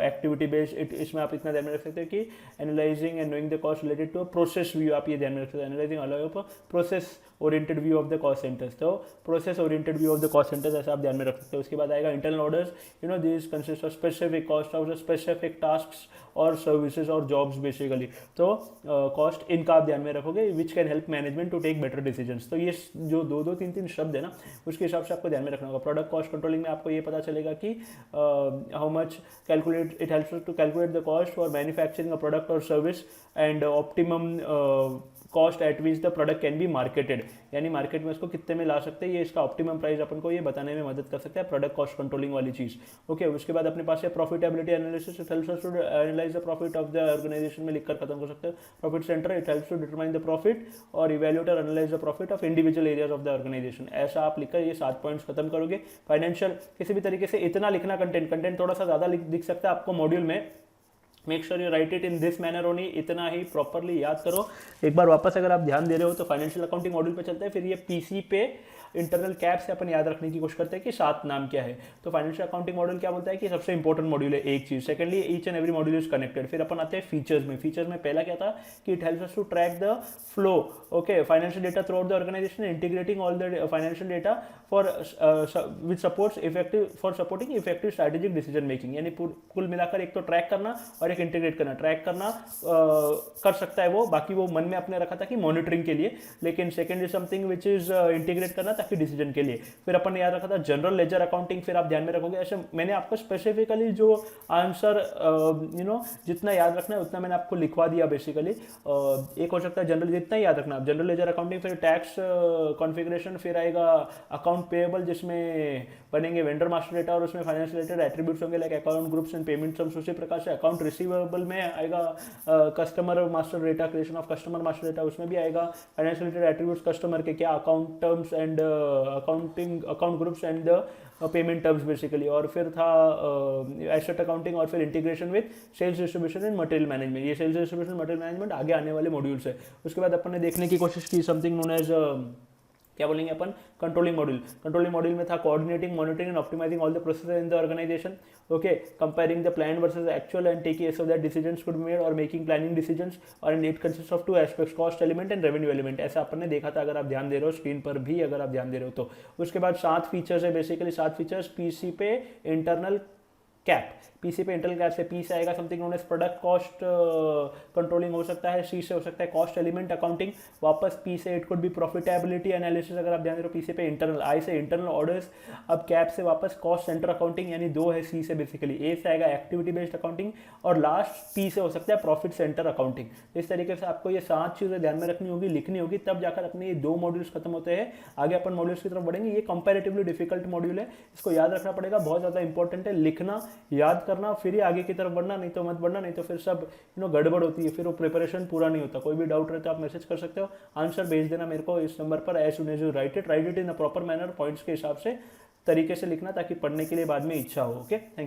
[SPEAKER 1] activity based. इसमें आप इतना ध्यान में रख सकते हो कि analysing and knowing the cost related to process view, आप ये ध्यान में रख सकते हो। एनालाइजिंग अलग process oriented view of the cost centres. तो process oriented view of the cost centres ऐसा आप ध्यान में रख सकते हो। उसके बाद आएगा internal orders. This consist of specific cost of specific tasks और सर्विसेज और जॉब्स बेसिकली। तो कॉस्ट इनका आप ध्यान में रखोगे which can help management to take better decisions. तो ये जो दो तीन शब्द है ना, उसके हिसाब से आपको ध्यान में रखना होगा। प्रोडक्ट कॉस्ट कंट्रोलिंग में आपको ये पता चलेगा कि how much calculate it helps to calculate the cost for manufacturing a product और service and optimum cost at which the product can be marketed, यानी मार्केट में उसको कितने में ला सकते हैं, ये इसका ऑप्टिमम प्राइस अपन को ये बताने में मदद कर सकता है, प्रोडक्ट कॉस्ट कंट्रोलिंग वाली चीज़। ओके, उसके बाद अपने पास है profitability analysis. It helps us to analyse the profit of the organisation में लिखकर खत्म कर सकते हैं। Profit centre, it helps to determine the profit और इवैल्यूएट और analyse the profit of individual areas of the organisation. ऐसा आप लिखकर ये 7 पॉइंट्स खत्म करोगे। फाइनेंशियल किसी भी तरीके से इतना लिखना, कंटेंट थोड़ा सा ज़्यादा दिख सकता है आपको मॉड्यूल में। Make sure you write it in this manner only, इतना ही प्रॉपरली याद करो। एक बार वापस अगर आप ध्यान दे रहे हो तो फाइनेंशियल अकाउंटिंग मॉड्यूल पे चलते हैं। फिर ये पीसी पे इंटरनल कैप से अपन याद रखने की कोशिश करते हैं कि 7 नाम क्या है। तो फाइनेंशियल अकाउंटिंग मॉड्यूल क्या बोलता है कि सबसे इंपॉर्टेंट मॉड्यूल है एक चीज। Secondly, each and every module is connected. फिर अपन आते हैं फीचर्स में। फीचर्स में पहला क्या था कि it helps us to track the flow, okay, financial data throughout the organisation, integrating all the financial data for which supports effective for supporting effective strategic decision making. यानी कुल मिलाकर एक तो ट्रैक करना और एक इंटीग्रेट करना। ट्रैक करना कर सकता है वो, बाकी वो मन में अपने रखा था कि मॉनिटरिंग के लिए, लेकिन second is something which is integrate करना ताकि डिसीजन के लिए। फिर अपन ने याद रखा था जनरल लेजर अकाउंटिंग। फिर आप ध्यान में रखोगे, ऐसे मैंने आपको स्पेसिफिकली जो आंसर जितना याद रखना है उतना मैंने आपको लिखवा दिया बेसिकली। एक हो सकता है जनरल, जितना ही याद रखना आप, जनरल लेजर अकाउंटिंग। फिर टैक्स कॉन्फ़िगरेशन, फिर आएगा अकाउंट पेएबल जिसमें बनेंगे वेंडर मास्टर डेटा और उसमें फाइनेंस रिलेटेड एट्रीब्यूट्स होंगे like account groups and payment sums. उसी प्रकार से अकाउंट रिसीवेबल में आएगा customer master data, creation of customer master data, उसमें भी आएगा फाइनेंस रिलेटेड एट्रीब्यूट्स कस्टमर के, क्या account terms and account groups and the payment terms basically. और फिर था एसेट अकाउंटिंग और फिर integration with sales distribution and material management. ये सेल्स डिस्ट्रीब्यूशन मटेरियल मैनेजमेंट आगे आने वाले मॉड्यूल्स है। उसके बाद अपन ने देखने की कोशिश की समथिंग नोन एज क्या बोलेंगे अपन, कंट्रोलिंग मॉड्यूल। कंट्रोलिंग मॉड्यूल में था coordinating, monitoring and optimising all the processes in the organisation, okay, comparing the plan versus actual and taking so that decisions could be made और मेकिंग प्लानिंग डिसीजंस। और it consist of 2 aspects, cost element and revenue element. ऐसा अपन ने देखा था, अगर आप ध्यान दे रहे हो स्क्रीन पर भी, अगर आप ध्यान दे रहे हो तो। उसके बाद 7 फीचर्स है बेसिकली, 7 फीचर्स। पीसी पे इंटरनल कैप, पीसी पे इंटरनल कैप से पी से आएगा something known as product cost controlling हो सकता है, सी से हो सकता है कॉस्ट एलिमेंट अकाउंटिंग, वापस पी से it could be profitability analysis अगर आप ध्यान दे रहे हो, पीसी पे इंटरनल, आई से इंटरनल ऑर्डर्स, अब कैप से वापस कॉस्ट सेंटर अकाउंटिंग, यानी 2 है सी से बेसिकली, ए से आएगा एक्टिविटी बेस्ड अकाउंटिंग और लास्ट पी से हो सकता है प्रॉफिट सेंटर अकाउंटिंग। इस तरीके से आपको ये 7 चीज़ें ध्यान में रखनी होगी, लिखनी होगी, तब जाकर अपने ये 2 मॉड्यूल्स खत्म होते हैं। आगे अपन मॉड्यूल्स की तरफ बढ़ेंगे। ये कंपैरेटिवली डिफिकल्ट मॉड्यूल है, इसको याद रखना पड़ेगा, बहुत ज़्यादा इंपॉर्टेंट है, लिखना, याद करना, फिर ही आगे की तरफ बढ़ना, नहीं तो मत बढ़ना, नहीं तो फिर सब गड़बड़ होती है, फिर वो प्रिपरेशन पूरा नहीं होता। कोई भी डाउट रहे तो आप मैसेज कर सकते हो, आंसर भेज देना मेरे को इस नंबर पर, as soon as you write it in a proper manner, points के हिसाब से तरीके से लिखना ताकि पढ़ने के लिए बाद में इच्छा हो। Okay, thank you.